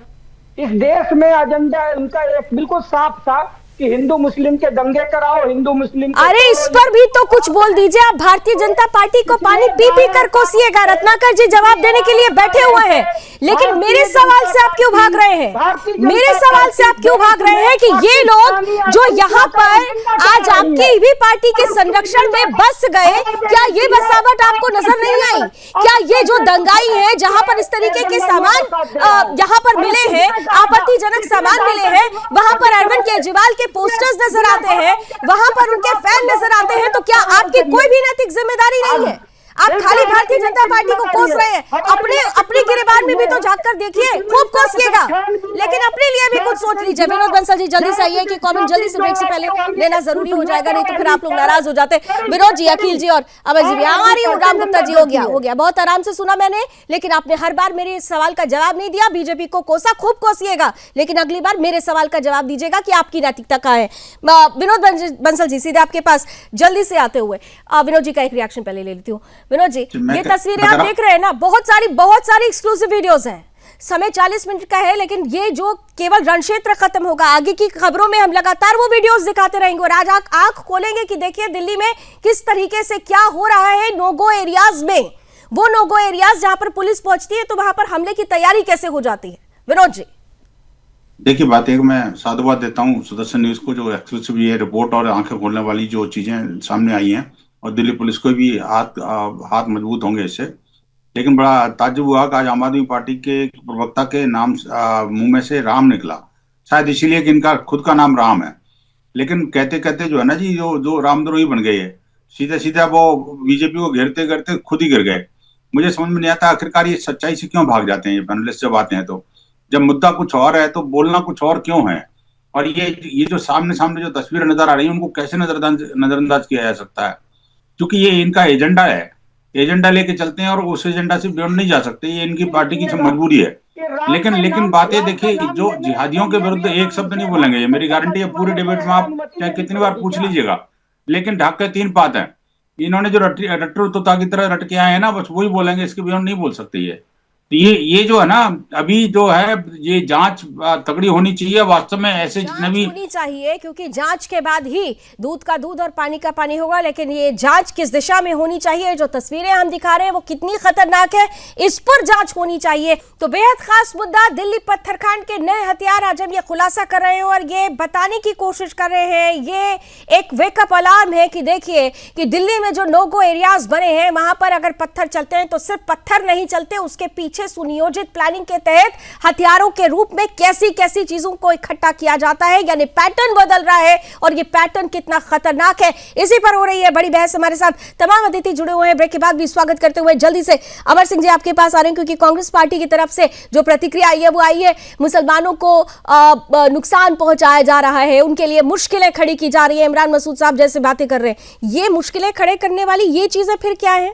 इस देश में एजेंडा उनका एक बिल्कुल साफ था कि हिंदू मुस्लिम के दंगे कराओ, हिंदू मुस्लिम। अरे इस पर भी तो कुछ बोल दीजिए। आप भारतीय जनता पार्टी को पानी पी पी कर कोसिएगा। रत्नाकर जी जवाब देने के लिए बैठे हुए हैं, लेकिन मेरे सवाल से आप क्यों भाग रहे हैं? मेरे सवाल से आप क्यों भाग रहे हैं कि ये लोग जो यहाँ पर आज आपकी भी पार्टी के संरक्षण में बस गए, क्या ये बसावट आपको नजर नहीं आई? क्या ये जो दंगाई है, जहां पर इस तरीके के सामान यहाँ पर मिले हैं, आपत्तिजनक सामान मिले हैं, वहां पर अरविंद केजरीवाल के पोस्टर्स नजर आते हैं, वहां पर उनके फैन नजर आते हैं, तो क्या आपकी कोई भी नैतिक जिम्मेदारी नहीं है? आप खाली भारतीय जनता पार्टी को कोस रहे हैं। अपनी गिरबान में भी तो झांक कर देखिए, खूब कोसिएगा, लेकिन अपने लिए भी कुछ सोच लीजिए। विनोद बंसल जी जल्दी से आइए कि कमेंट जल्दी से ब्रेक से पहले लेना जरूरी हो जाएगा, नहीं तो फिर आप लोग नाराज हो जाते। विनोद जी, अखिल जी और अमर जी भी आ रही हूँ। राम गुप्ता जी, हो गया, बहुत आराम से सुना मैंने, लेकिन आपने हर बार मेरे सवाल का जवाब नहीं दिया। बीजेपी को कोसा, खूब कोसिएगा, लेकिन अगली बार मेरे सवाल का जवाब दीजिएगा कि आपकी नैतिकता कहाँ है। विनोद बंसल जी, सीधे आपके पास जल्दी से आते हुए विनोद जी का एक रिएक्शन पहले ले लेती हूँ। विनोद जी, ये तस्वीरें आप देख रहे हैं ना, बहुत सारी एक्सक्लूसिव वीडियोस हैं। समय 40 मिनट का है, लेकिन ये जो केवल रणक्षेत्र खत्म होगा, आगे की खबरों में हम लगातार वो वीडियोस दिखाते रहेंगे और आज आंख खोलेंगे कि देखिए दिल्ली में किस तरीके से क्या हो रहा है नो गो एरियाज में। वो नो गो एरियाज जहां पर पुलिस पहुंचती है तो वहां पर हमले की तैयारी कैसे हो जाती है? विनोद जी। देखिए, बात एक मैं साधुवाद देता हूँ सुदर्शन न्यूज को, जो एक्सक्लूसिव ये रिपोर्ट और आंखें खोलने वाली जो चीजें सामने आई हैं, और दिल्ली पुलिस को भी हाथ मजबूत होंगे इससे। लेकिन बड़ा ताज्जुब हुआ कि आज आम आदमी पार्टी के प्रवक्ता के नाम मुंह में से राम निकला, शायद इसीलिए कि इनका खुद का नाम राम है। लेकिन कहते कहते जो है ना जी, जो रामद्रोही बन गए है, सीधे सीधे वो बीजेपी को घेरते घेरते खुद ही गिर गए। मुझे समझ में नहीं आता आखिरकार ये सच्चाई से क्यों भाग जाते हैं ये पैनलिस्ट जब आते हैं तो। जब मुद्दा कुछ और है तो बोलना कुछ और क्यों है? और ये जो सामने जो तस्वीरें नजर आ रही है उनको कैसे नजरअंदाज किया जा सकता है? क्योंकि ये इनका एजेंडा है, एजेंडा लेके चलते हैं और उस एजेंडा से बियॉन्ड नहीं जा सकते, ये इनकी पार्टी की मजबूरी है। लेकिन बातें देखिए, जो जिहादियों के विरुद्ध एक शब्द नहीं बोलेंगे, ये मेरी गारंटी है। पूरी डिबेट में आप चाहे कितनी बार पूछ लीजिएगा, लेकिन ढाक के 3 बात है। इन्होंने जो रट्टू तोता की तरह रट के आए हैं ना, बस वही बोलेंगे, इसके बियॉन्ड नहीं बोल सकते ये। तो ये जो है ना, अभी जो है ये जांच तगड़ी होनी चाहिए वास्तव में। ऐसे जितने होनी चाहिए, क्योंकि जांच के बाद ही दूध का दूध और पानी का पानी होगा। लेकिन ये जांच किस दिशा में होनी चाहिए, जो तस्वीरें हम दिखा रहे हैं वो कितनी खतरनाक है, इस पर जांच होनी चाहिए। तो बेहद खास मुद्दा, दिल्ली पत्थरकांड के नए हथियार आज हम ये खुलासा कर रहे हैं और ये बताने की कोशिश कर रहे हैं। ये एक वेकअप अलार्म है कि देखिए कि दिल्ली में जो नो गो एरियाज बने हैं वहां पर अगर पत्थर चलते हैं तो सिर्फ पत्थर नहीं चलते, उसके पीछे सुनियोजित प्लानिंग के तहत हथियारों के रूप में कैसी कैसी चीजों को इकट्ठा किया जाता है, यानी पैटर्न बदल रहा है। और ये पैटर्न कितना खतरनाक है, इसी पर हो रही है बड़ी बहस। हमारे साथ तमाम अतिथि जुड़े हुए हैं, ब्रेक के बाद भी स्वागत करते हुए जल्दी से अमर सिंह जी आपके पास आ रहे हैं, क्योंकि कांग्रेस पार्टी की तरफ से जो प्रतिक्रिया आई है वो आई है, मुसलमानों को नुकसान पहुंचाया जा रहा है, उनके लिए मुश्किलें खड़ी की जा रही है। इमरान मसूद साहब जैसे बातें कर रहे हैं, ये मुश्किलें खड़े करने वाली ये चीजें फिर क्या है,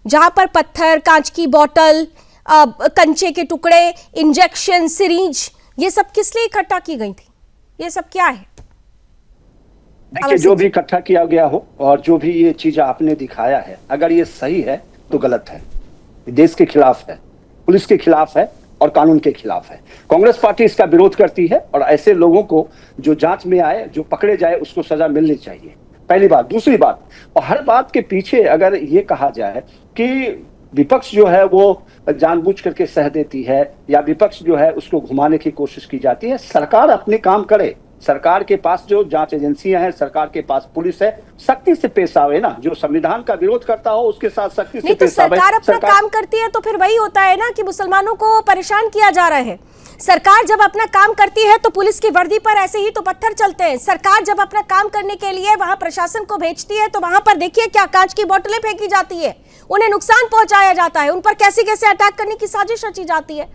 जहां पर पत्थर, कांच की बोतल, कंचे के टुकड़े, इंजेक्शन, सिरिंज, ये सब किस लिए इकट्ठा की गई थी? ये सब क्या है? देखिए, जो भी इकट्ठा किया गया हो और जो भी ये चीज आपने दिखाया है, अगर ये सही है तो गलत है, देश के खिलाफ है, पुलिस के खिलाफ है और कानून के खिलाफ है। कांग्रेस पार्टी इसका विरोध करती है और ऐसे लोगों को जो जांच में आए, जो पकड़े जाए, उसको सजा मिलनी चाहिए, पहली बात। दूसरी बात, और हर बात के पीछे अगर ये कहा जाए कि विपक्ष जो है वो जानबूझ करके सह देती है या विपक्ष जो है उसको घुमाने की कोशिश की जाती है, सरकार अपने काम करे। सरकार के पास जो जांच एजेंसियां हैं, सरकार के पास पुलिस है, सख्ती से पेश आवे ना। जो संविधान का विरोध करता हो उसके साथ सख्ती से पेश आवे। सरकार अपना काम करती है तो फिर वही होता है ना कि मुसलमानों को परेशान किया जा रहा है। सरकार जब अपना काम करती है तो पुलिस की वर्दी पर ऐसे ही तो पत्थर चलते हैं। सरकार जब अपना काम करने के लिए वहां प्रशासन को भेजती है तो वहां पर देखिए क्या कांच की बोतलें फेंकी जाती है, उन्हें नुकसान पहुंचाया जाता है, उन पर कैसे कैसे अटैक करने की साजिश रची जाती है।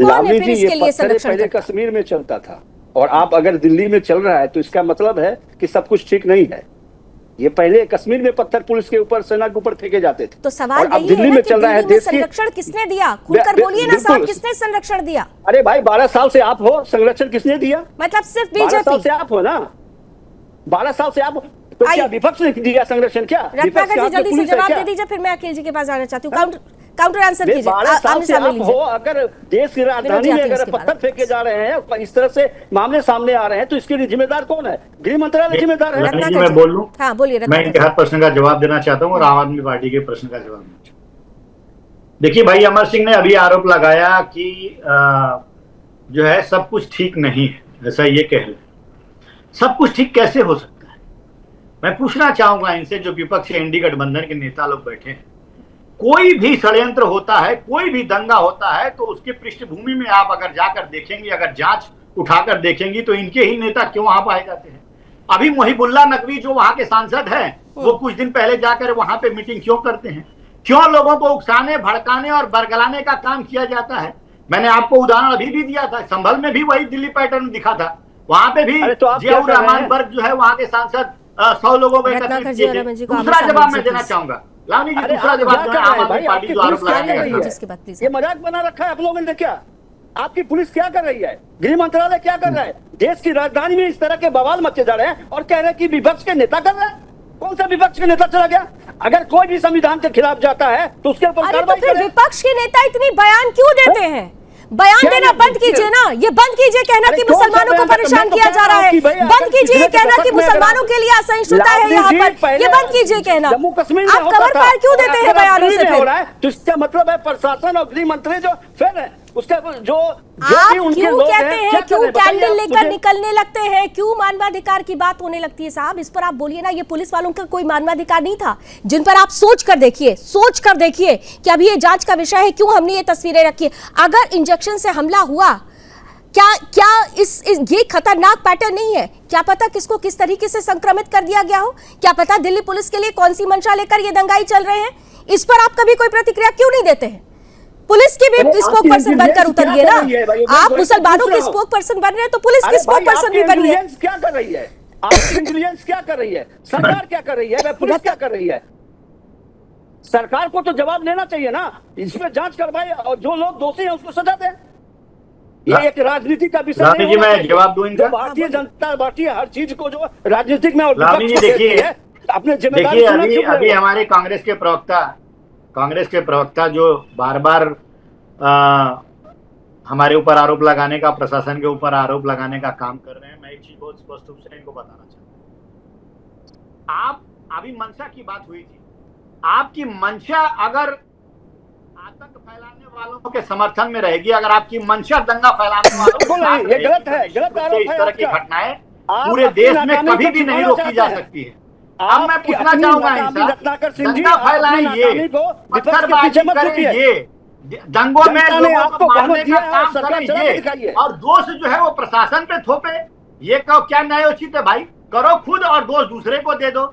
लावली जी, ये पत्थर पहले कश्मीर में चलता था और आप अगर दिल्ली में चल रहा है तो इसका मतलब है कि सब कुछ ठीक नहीं है। ये पहले कश्मीर में पत्थर पुलिस के ऊपर, सेना के ऊपर फेंके जाते थे। तो सवाल अब दिल्ली में चल रहा है। देश की संरक्षण किसने दिया? खुलकर बोलिए ना साहब, किसने संरक्षण दिया? अरे भाई, 12 साल से आप हो, संरक्षण किसने दिया? मतलब सिर्फ 12 साल बीजेपी से आप हो ना, 12 साल से आप, तो क्या विपक्ष ने दिया संरक्षण? क्या रत्नाकर जी जल्दी से जवाब दे दीजिए, फिर मैं अखिल जी के पास आना चाहती हूँ। काउंटर आंसर कीजिए। 12 साल से आप हो, अगर देश की राजधानी में अगर पत्थर फेंके जा रहे हैं, इस तरह से मामले सामने आ रहे हैं, तो इसके लिए जिम्मेदार कौन है? गृह मंत्रालय जिम्मेदार है। मैं बोल लूं? हाँ बोलिए। मैं इनके हर प्रश्न का जवाब देना चाहता हूँ और आम आदमी पार्टी के प्रश्न का जवाब देना चाहता हूँ। देखिए भाई, अमर सिंह ने अभी आरोप लगाया कि जो है सब कुछ ठीक नहीं है, ऐसा ये कह रहे। सब कुछ ठीक कैसे हो सकता है? मैं पूछना चाहूंगा इनसे, जो विपक्ष एनडी गठबंधन के नेता लोग बैठे हैं, कोई भी षड्यंत्र होता है, कोई भी दंगा होता है तो उसके पृष्ठभूमि में आप अगर जाकर देखेंगे, अगर जांच उठाकर देखेंगी तो इनके ही नेता क्यों वहां पाए जाते हैं। अभी मुहिबुल्लाह नकवी जो वहां के सांसद हैं, वो कुछ दिन पहले जाकर वहां पे मीटिंग क्यों करते हैं? क्यों लोगों को उकसाने, भड़काने और बरगलाने का काम किया जाता है? मैंने आपको उदाहरण अभी भी दिया था, संभल में भी वही दिल्ली पैटर्न दिखा था, वहां पे भी जियाउर रहमान वर्ग जो है वहां के सांसद 100 लोगों को एकत्रित किए थे। दूसरा जवाब मैं देना चाहूंगा, लावनी जी, दूसरा जवाब ये मजाक बना रखा है आप लोगों ने। क्या आपकी पुलिस क्या कर रही है? गृह मंत्रालय क्या कर रहा है? देश की राजधानी में इस तरह के बवाल मचे जा रहे हैं और कह रहे हैं कि विपक्ष के नेता कर रहे हैं। कौन सा विपक्ष के नेता चला गया? अगर कोई भी संविधान के खिलाफ जाता है तो उसके ऊपर कार्रवाई करें। विपक्ष के नेता इतनी बयान क्यों देते हैं? बयान देना बंद कीजिए ना, ये बंद कीजिए कहना कि मुसलमानों को परेशान किया जा रहा है, बंद कीजिए ये कहना कि मुसलमानों के लिए असहिष्णुता है यहाँ पर, ये बंद कीजिए कहना। जम्मू कश्मीर आप कवर फायर क्यों देते हैं बयानों से फिर? तो इसका मतलब है प्रशासन और गृह मंत्री जो फिर है उसका जो आप भी उनके क्यों लोग कहते हैं, हैं, क्यों करें? बताइए कैंडल आप लेकर मुझे। निकलने लगते हैं, क्यों मानवाधिकार की बात होने लगती है? साहब इस पर आप बोलिए ना, ये पुलिस वालों का कोई मानवाधिकार नहीं था जिन पर आप सोच कर देखिए कि अभी ये जांच का विषय है, क्यों हमने ये तस्वीरें रखी है। अगर इंजेक्शन से हमला हुआ, क्या ये खतरनाक पैटर्न नहीं है? क्या पता किसको किस तरीके से संक्रमित कर दिया गया हो, क्या पता दिल्ली पुलिस के लिए कौन सी मंशा लेकर ये दंगाई चल रहे हैं। इस पर आप कभी कोई प्रतिक्रिया क्यों नहीं देते हैं? पुलिस की भी स्पोक पर्सन बनकर उतरिए ना। आप मुसलमानों की स्पोक पर्सन बन रहे हैं तो पुलिस की स्पोक पर्सन भी बनिए। क्या कर रही है आपकी इंटेलिजेंस? क्या कर रही है सरकार? क्या कर रही है पुलिस? क्या कर रही है? सरकार को तो जवाब लेना चाहिए ना, इसमें जांच करवाए और जो लोग दोषी हैं उसको सजा दें। ये एक राजनीति का विषय लामी जी, मैं जवाब दूं इनका? भारतीय जनता पार्टी हर चीज को जो राजनीतिक में और लामी जी देखिए, अपने देखिए अभी हमारे कांग्रेस के प्रवक्ता जो बार बार हमारे ऊपर आरोप लगाने का, प्रशासन के ऊपर आरोप लगाने का काम कर रहे हैं। मैं एक चीज बहुत स्पष्ट रूप से इनको बताना चाहता हूं। आप अभी मंशा की बात हुई थी, आपकी मंशा अगर आतंक फैलाने वालों के समर्थन में रहेगी, अगर आपकी मंशा दंगा फैलाने वालों के साथ ये गलत है, गलत आरोप है। इस तरह की घटनाएं आप पूरे अपनी देश में नाकामी कभी को भी नहीं छिपाना रोकी चाहते जा हैं। सकती है। अब मैं पूछना चाहूंगा इनसे, दंगा फैलाएं ये, पत्थरबाजी करें ये, दंगों में लोगों को मारने का काम करें ये, और दोष जो है वो प्रशासन पे थोपे, ये क्या न्यायोचित है भाई? करो खुद और दोष दूसरे को दे दो।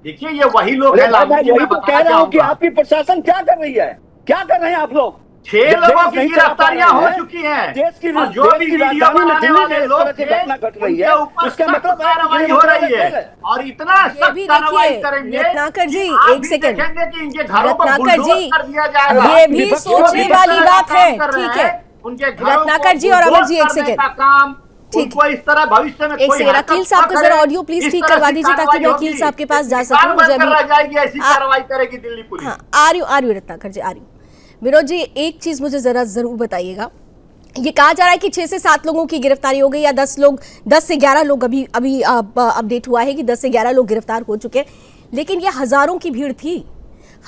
देखिए ये वही लोग हैं, वही तो कह रहा हूँ कि आपकी प्रशासन क्या कर रही है, क्या कर रहे हैं आप लोग? 6 लोगों की गिरफ्तारियां हो चुकी हैं, देश की और जो भी वीडियो बनाने वाले लोग थे उनके ऊपर सख्त कार्रवाई हो रही है, और इतना सख्त कार्रवाई करेंगे रत्नाकर जी, कि आप एक भी सेकंड। देखेंगे कि इनके घरों पर रत्नाकर बुलडोज जी, कर दिया जाएगा। ये भी सोचने वाली बात है, ठीक है। उनके घरों रत्नाकर को जी और अमर बुलडोज जी, एक करने सेकंड। का काम ठीक। उनको इस तरह भविष्य में एक कोई सेकंड, हरकत अकील साहब को न जरा करे, ऑडियो प्लीज इस ठीक तरह करवा की दीजिए ताकि कार्रवाई मैं अकील होगी। साहब के पास जा दुकान सकूं। बंद मुझे करवा अभी जाएगी, ऐसी कार्रवाई करेगी दिल्ली पुलिस। हाँ, आ रही हूँ रत्नाकर जी, आ रही हूँ। विनोद जी, एक चीज मुझे जरा जरूर बताइएगा, ये कहा जा रहा है कि 6 से 7 लोगों की गिरफ्तारी हो गई, या 10 से 11 लोग अभी अपडेट हुआ है कि 10 से 11 लोग गिरफ्तार हो चुके हैं, लेकिन ये हजारों की भीड़ थी।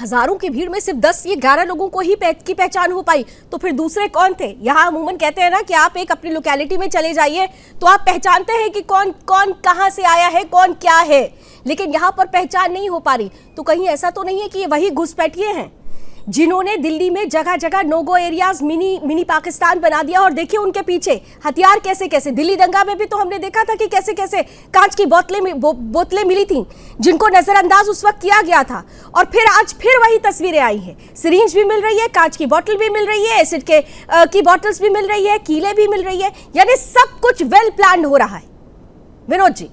हजारों की भीड़ में सिर्फ 10-11 लोगों को ही की पहचान हो पाई, तो फिर दूसरे कौन थे? यहाँ अमूमन कहते हैं ना कि आप एक अपनी लोकेलिटी में चले जाइए तो आप पहचानते हैं कि कौन कहाँ से आया है, कौन क्या है, लेकिन यहाँ पर पहचान नहीं हो पा रही। तो कहीं ऐसा तो नहीं है कि ये वही घुसपैठिए हैं जिन्होंने दिल्ली में जगह जगह नोगो एरियाज मिनी पाकिस्तान बना दिया, और देखिए उनके पीछे हथियार कैसे कैसे। दिल्ली दंगा में भी तो हमने देखा था कि कैसे कैसे कांच की बोतलें मिली थी जिनको नजरअंदाज उस वक्त किया गया था, और फिर आज फिर वही तस्वीरें आई हैं। सिरिंज भी मिल रही है, कांच की बोतल भी मिल रही है, एसिड की बोटल्स भी मिल रही है, कीलें भी मिल रही है, यानी सब कुछ वेल प्लान हो रहा है। विनोद जी,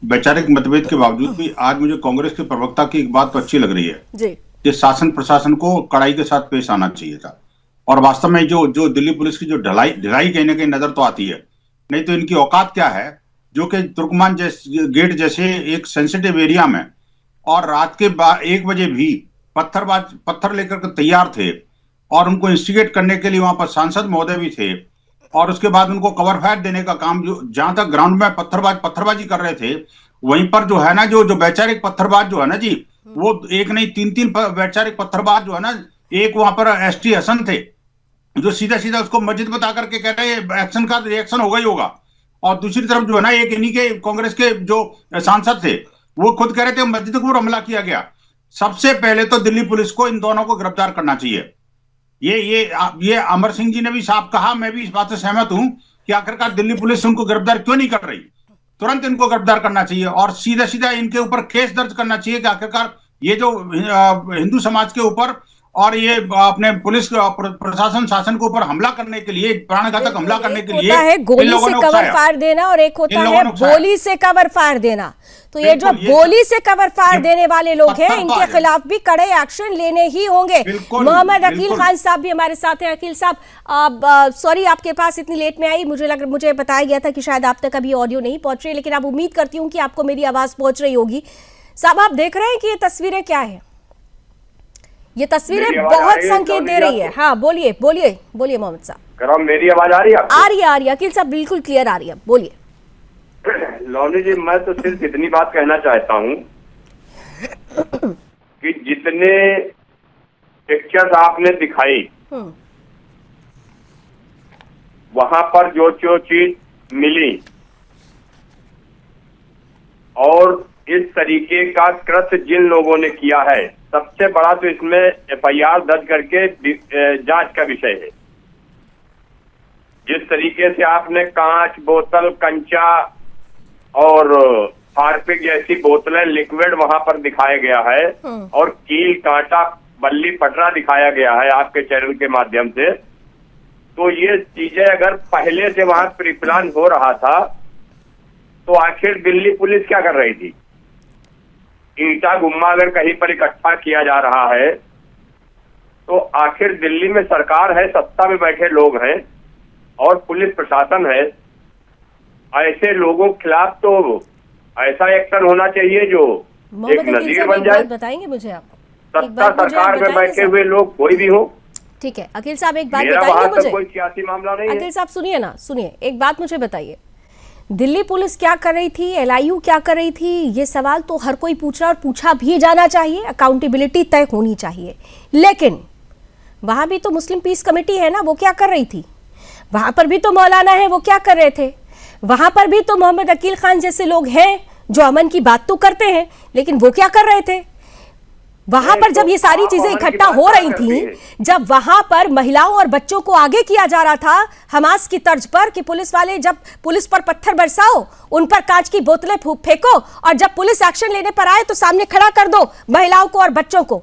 वैचारिक मतभेद के बावजूद भी आज मुझे कांग्रेस के प्रवक्ता की एक बात तो अच्छी लग रही है जी, कि शासन प्रशासन को कड़ाई के साथ पेश आना चाहिए था, और वास्तव में जो दिल्ली पुलिस की जो ढिलाई कहीं ना कहीं नजर तो आती है, नहीं तो इनकी औकात क्या है, जो कि तुर्कमान गेट जैसे एक सेंसिटिव एरिया में और रात के 1 बजे भी पत्थर लेकर के तैयार थे, और उनको इंस्टिगेट करने के लिए वहां पर सांसद महोदय भी थे, और उसके बाद उनको कवर फायर देने का काम, जो जहां तक ग्राउंड में पत्थरबाजी कर रहे थे, वहीं पर जो है ना जो वैचारिक पत्थरबाज जो है ना जी, वो एक नहीं 3 वैचारिक पत्थरबाज जो है ना, एक वहां पर एसटी हसन थे जो सीधा उसको मस्जिद बता करके कह रहे हैं एक्शन का रिएक्शन होगा ही होगा, और दूसरी तरफ जो है ना एक इन्हीं के कांग्रेस के जो सांसद थे वो खुद कह रहे थे मस्जिद के ऊपर हमला किया गया। सबसे पहले तो दिल्ली पुलिस को इन दोनों को गिरफ्तार करना चाहिए। ये अमर सिंह जी ने भी साफ कहा, मैं भी इस बात से सहमत हूं कि आखिरकार दिल्ली पुलिस उनको गिरफ्तार क्यों नहीं कर रही। तुरंत इनको गिरफ्तार करना चाहिए और सीधा इनके ऊपर केस दर्ज करना चाहिए कि आखिरकार ये जो हिंदू समाज के ऊपर और ये अपने पुलिस प्रशासन शासन के ऊपर हमला करने के लिए, प्राणघातक हमला करने के लिए, है गोली से कवर फायर देना और एक होता है गोली से कवर फायर देना। तो ये जो गोली से कवर फायर देने वाले लोग हैं, इनके खिलाफ भी कड़े एक्शन लेने ही होंगे। मोहम्मद अकील खान साहब भी हमारे साथ हैं। अकील साहब, सॉरी आपके पास इतनी लेट में आई, मुझे बताया गया था कि शायद आप तक अभी ऑडियो नहीं पहुंच रही, लेकिन अब उम्मीद करती हूँ कि आपको मेरी आवाज पहुंच रही होगी। साहब, आप देख रहे हैं कि ये तस्वीरें क्या है? ये तस्वीरें मेरी आवाज आ बहुत रही है, संकेत दे रही है। हाँ बोलिए बोलिए बोलिए मोहम्मद साहब। करो, मेरी आवाज आ रही है आपको? आ रही है अकील साहब, बिल्कुल क्लियर आ रही है, बोलिए। लवली जी, मैं तो सिर्फ इतनी बात कहना चाहता हूँ कि जितने पिक्चर्स आपने दिखाई वहां पर जो चीज मिली और इस तरीके का कृत्य जिन लोगों ने किया है, सबसे बड़ा तो इसमें एफआईआर दर्ज करके जांच का विषय है। जिस तरीके से आपने कांच, बोतल, कंचा और हार्पिक जैसी बोतलें, लिक्विड वहां पर दिखाया गया है और कील, कांटा, बल्ली, पटरा दिखाया गया है आपके चैनल के माध्यम से, तो ये चीजें अगर पहले से वहां प्री प्लान हो रहा था तो आखिर दिल्ली पुलिस क्या कर रही थी? ईंटा गुम्मा अगर कहीं पर इकट्ठा किया जा रहा है तो आखिर दिल्ली में सरकार है, सत्ता में बैठे लोग हैं और पुलिस प्रशासन है। ऐसे लोगों के खिलाफ तो ऐसा एक्शन होना चाहिए जो एक नजीर बन जाए। बताएंगे मुझे आप? सत्ता सरकार में बैठे हुए लोग कोई भी हो। ठीक है अकील साहब, एक बात मेरा बताइए वहां मुझे। तक कोई सियासी मामला नहीं है। अकील साहब सुनिए ना, सुनिए, एक बात मुझे बताइए, दिल्ली पुलिस क्या कर रही थी, एलआईयू क्या कर रही थी, ये सवाल तो हर कोई पूछ रहा और पूछा भी जाना चाहिए, अकाउंटेबिलिटी तय होनी चाहिए। लेकिन वहां भी तो मुस्लिम पीस कमेटी है ना, वो क्या कर रही थी? वहां पर भी तो मौलाना है, वो क्या कर रहे थे? वहां पर भी तो मोहम्मद अकील खान जैसे लोग हैं जो अमन की बात तो करते हैं, लेकिन वो क्या कर रहे थे? वहां पर जब ये सारी चीजें इकट्ठा हो रही थी, जब वहां पर महिलाओं और बच्चों को आगे किया जा रहा था हमास की तर्ज पर कि पुलिस वाले जब पुलिस पर पत्थर बरसाओ, उन पर कांच की बोतलें फेंको और जब पुलिस एक्शन लेने पर आए तो सामने खड़ा कर दो महिलाओं को और बच्चों को।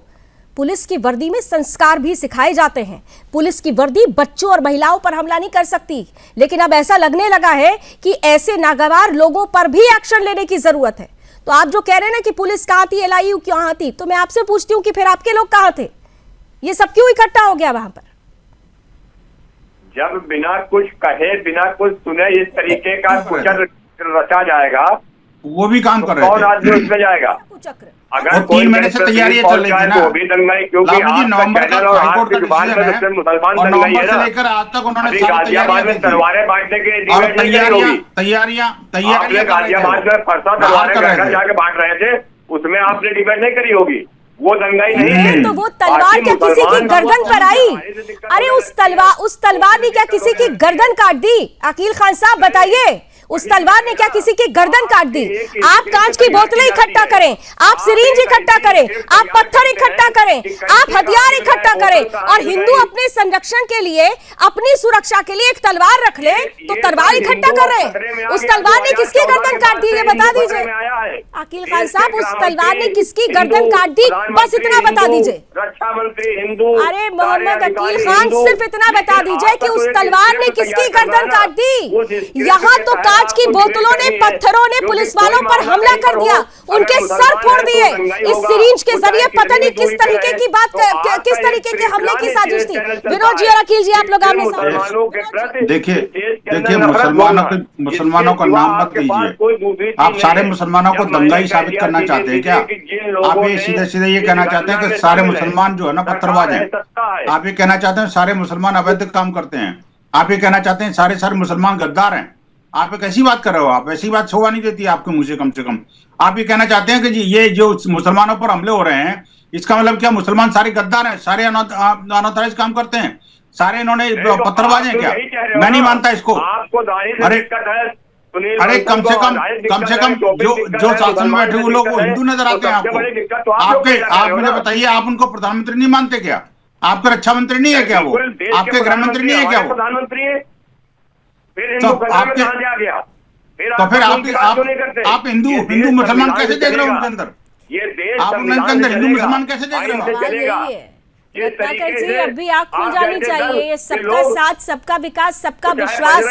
पुलिस की वर्दी में संस्कार भी सिखाए जाते हैं। पुलिस की वर्दी बच्चों और महिलाओं पर हमला नहीं कर सकती, लेकिन अब ऐसा लगने लगा है कि ऐसे नागवार लोगों पर भी एक्शन लेने की जरूरत है। तो आप जो कह रहे हैं ना कि पुलिस कहां थी, एलआईयू कहां थी, तो मैं आपसे पूछती हूं कि फिर आपके लोग कहां थे? ये सब क्यों इकट्ठा हो गया वहां पर? जब बिना कुछ कहे, बिना कुछ सुने इस तरीके का कुचक्र रचा जाएगा, वो भी काम कर रहे कौन थे। आदमी उसमें जाएगा? कुचक्र अगर और 3 महीने से तैयारियां चल रही थी ना, वो भी दंगाई, क्योंकि लालू जी, आपका नवंबर चैनल तक और हाईकोर्ट आपकी का जुबान डिसीजन में है सबसे मुसलमान और दंगाई नवंबर है से ना। लेकर आज तक उन्होंने अभी सारी गाजियाबाद में तलवारें बांटने के और होगी। आपने गाजियाबाद में फरसा तलवारें घर जाके बांट रहे थे, उसमें आपने डिबेट नहीं करी होगी। वो दंगाई नहीं थी। तो वो तलवार क्या किसी की गर्दन पर आई? अरे उस तलवार ने क्या किसी की गर्दन काट दी? अकील खान साहब बताइए, उस तलवार ने क्या किसी की गर्दन काट दी? आप कांच की बोतलें इकट्ठा करें, आप सिरिंज इकट्ठा करें, आप पत्थर इकट्ठा करें, आप हथियार इकट्ठा करें, और हिंदू अपने संरक्षण के लिए, अपनी सुरक्षा के लिए एक तलवार रख ले तो तलवार इकट्ठा कर रहे हैं। उस तलवार ने किसकी गर्दन काट दी, ये बता दीजिए अकील खान साहब। उस तलवार ने किसकी गर्दन काट दी, बस इतना बता दीजिए। रक्षा मंत्री हिंदू, अरे मोहम्मद अकील खान, सिर्फ इतना बता दीजिए कि उस तलवार ने किसकी गर्दन काट दी? यहाँ तो कांच की बोतलों ने, पत्थरों ने पुलिस वालों पर हमला कर दिया, उनके सर फोड़ दिए। इस सिरिंज के जरिए पता नहीं किस तरीके की बात, किस तरीके के हमले की साजिश थी। विनोद जी और अकील जी, आप लोग आमने सामने। देखिए मुसलमानों का नाम मत लीजिए। आप सारे मुसलमानों को दंगाई साबित करना चाहते हैं क्या? आप ये सीधे सीधे ये कहना चाहते हैं कि सारे मुसलमान जो है ना पत्थरबाज हैं? आप ये कहना चाहते हैं सारे मुसलमान अवैध काम करते हैं? आप ये कहना चाहते हैं सारे मुसलमान गद्दार हैं? आप एक ऐसी बात कर रहे हो? आप ऐसी बात शोभा नहीं देती आपके मुंह से कम से कम। आप ये कहना चाहते हैं कि जी ये जो मुसलमानों पर हमले हो रहे हैं, इसका मतलब क्या मुसलमान सारे गद्दार हैं, सारे अनऑथराइज काम करते हैं, सारे इन्होंने पत्थरबाज हैं क्या? मैं नहीं मानता इसको। अरे कम से कम जो शासन में बैठे हुए लोग वो हिंदू नजर आते हैं आपको? आप मुझे बताइए, आप उनको प्रधानमंत्री नहीं मानते क्या? आपके रक्षा मंत्री नहीं है क्या वो? आपके गृह मंत्री नहीं है क्या वो? तो आपके तो फिर आप हिंदू मुसलमान कैसे देख रहे हो उनके अंदर? आप उनके अंदर हिंदू मुसलमान कैसे देख रहे हो? रत्नाकर जी, अभी आंख खुल जानी चाहिए। ये सबका साथ, सबका विकास, सबका विश्वास,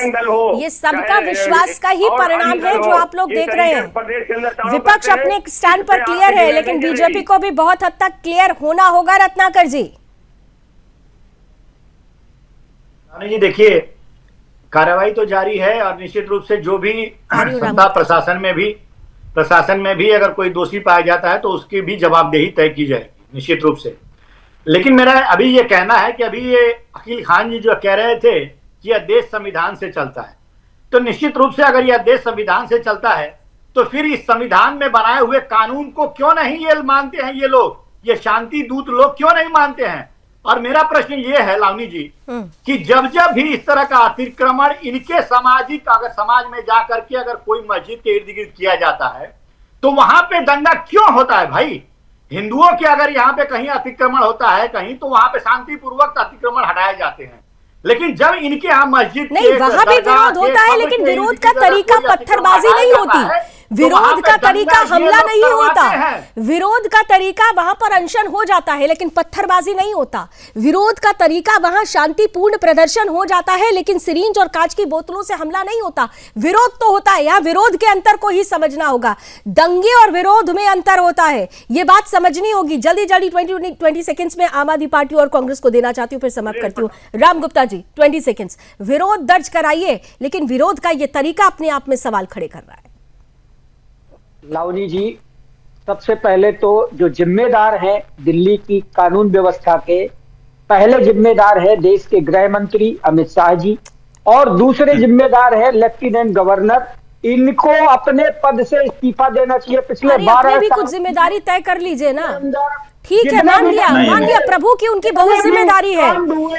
ये सबका विश्वास का ही परिणाम है जो आप लोग देख रहे हैं। विपक्ष अपने स्टैंड पर क्लियर है, लेकिन बीजेपी को भी बहुत हद तक क्लियर होना होगा। रत्नाकर जी देखिए, कार्रवाई तो जारी है और निश्चित रूप से जो भी सत्ता प्रशासन में भी अगर कोई दोषी पाया जाता है तो उसकी भी जवाबदेही तय की जाएगी निश्चित रूप से। लेकिन मेरा अभी ये कहना है कि अभी ये अकील खान जी जो कह रहे थे कि यह देश संविधान से चलता है, तो निश्चित रूप से अगर यह देश संविधान से चलता है तो फिर इस संविधान में बनाए हुए कानून को क्यों नहीं ये मानते हैं ये लोग, ये शांति दूत लोग क्यों नहीं मानते हैं। और मेरा प्रश्न ये है लावनी जी कि जब जब भी इस तरह का अतिक्रमण इनके सामाजिक अगर समाज में जाकर के अगर कोई मस्जिद के इर्द गिर्द किया जाता है तो वहां पे दंगा क्यों होता है भाई। हिंदुओं के अगर यहाँ पे कहीं अतिक्रमण होता है कहीं तो वहां पे शांतिपूर्वक अतिक्रमण हटाए जाते हैं, लेकिन जब इनके यहाँ मस्जिद नहीं वहां भी विरोध होता है, लेकिन विरोध का तरीका पत्थरबाजी नहीं होती, विरोध का तरीका हमला नहीं होता, विरोध का तरीका वहां पर अनशन हो जाता है लेकिन पत्थरबाजी नहीं होता, विरोध का तरीका वहां शांतिपूर्ण प्रदर्शन हो जाता है लेकिन सिरिंज और कांच की बोतलों से हमला नहीं होता। विरोध तो होता है, यहाँ विरोध के अंतर को ही समझना होगा, दंगे और विरोध में अंतर होता है, ये बात समझनी होगी। जल्दी जल्दी 20 सेकंड्स में आम आदमी पार्टी और कांग्रेस को देना चाहती हूँ, फिर समाप्त करती हूँ। राम गुप्ता जी 20 सेकंड्स, विरोध दर्ज कराइए लेकिन विरोध का ये तरीका अपने आप में सवाल खड़े कर रहा है। लावनी जी, सबसे पहले तो जो जिम्मेदार हैं दिल्ली की कानून व्यवस्था के, पहले जिम्मेदार है देश के गृह मंत्री अमित शाह जी और दूसरे जिम्मेदार है लेफ्टिनेंट गवर्नर। इनको अपने पद से इस्तीफा देना चाहिए। पिछले 12 भी कुछ जिम्मेदारी तय कर लीजिए ना, ठीक है मान लिया प्रभु की उनकी बहुत जिम्मेदारी है,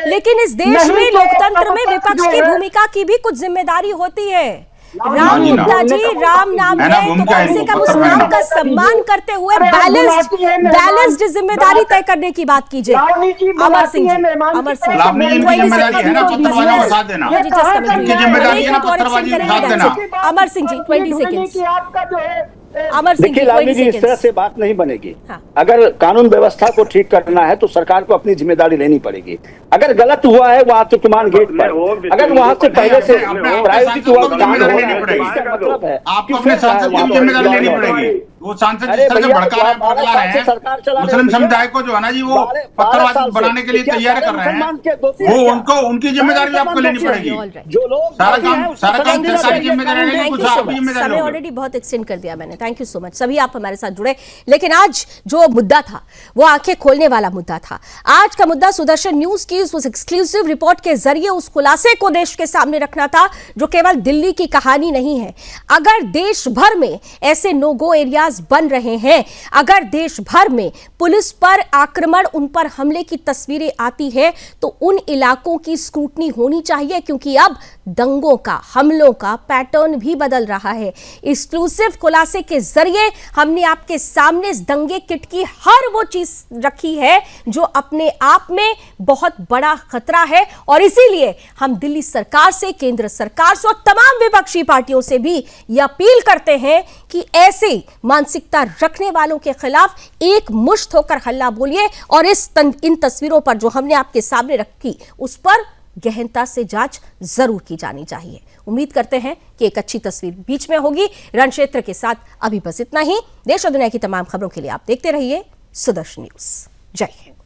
लेकिन इस देश में लोकतंत्र में विपक्ष की भूमिका की भी कुछ जिम्मेदारी होती है। राम गुप्ता जी, राम नाम है तो कम से कम उस नाम का सम्मान करते हुए बैलेंस्ड जिम्मेदारी तय करने की बात कीजिए। अमर सिंह जी, अमर सिंह अमर सिंह जी 20 सेकेंड। अमर सिंह देखिए लावनी जी, इस तरह से बात नहीं बनेगी। अगर कानून व्यवस्था को ठीक करना है तो सरकार को अपनी जिम्मेदारी लेनी पड़ेगी। अगर गलत हुआ है वहां तुर्कमान गेट पर, अगर वहां से पहले से प्रायोजित हुआ कांड हो रहा है, इसका मतलब है आपको अपने सांसद की जिम्मेदारी लेनी पड़ेगी। वो सांसद जिस तरह से भड़का रहे हैं मुस्लिम समुदाय को जो है ना जी, वो पत्थरबाजी बनाने के लिए तैयार कर रहे हैं, वो उनको उनकी जिम्मेदारी भी आपको लेनी पड़ेगी। जो लोग सारा काम सरकारी जिम्मेदारी लेनी, कुछ आप जिम्मेदारी समय ऑलरेडी बहुत एक्सटेंड कर दिया मैंने। थैंक यू सो मच, सभी आप हमारे साथ जुड़े। लेकिन आज जो मुद्दा था वो आंखें खोलने वाला मुद्दा था। आज का मुद्दा सुदर्शन न्यूज की उस एक्सक्लूसिव रिपोर्ट के जरिए उस खुलासे को देश के सामने रखना था जो केवल दिल्ली की कहानी नहीं है। अगर देश भर में ऐसे नो गो एरियाज बन रहे हैं, अगर देश भर में पुलिस पर आक्रमण, उन पर हमले की तस्वीरें आती है तो उन इलाकों की स्क्रूटनी होनी चाहिए, क्योंकि अब दंगों का, हमलों का पैटर्न भी बदल रहा है। एक्सक्लूसिव खुलासे के जरिए हमने आपके सामने इस दंगे किट की हर वो चीज रखी है जो अपने आप में बहुत बड़ा खतरा है, और इसीलिए हम दिल्ली सरकार से, केंद्र सरकार से और तमाम विपक्षी पार्टियों से भी यह अपील करते हैं कि ऐसे मानसिकता रखने वालों के खिलाफ एक मुश्त होकर हल्ला बोलिए और इन तस्वीरों पर जो हमने आपके सामने रखी उस पर गहनता से जांच जरूर की जानी चाहिए। उम्मीद करते हैं कि एक अच्छी तस्वीर बीच में होगी। रण क्षेत्र के साथ अभी बस इतना ही। देश और दुनिया की तमाम खबरों के लिए आप देखते रहिए सुदर्शन न्यूज। जय हिंद।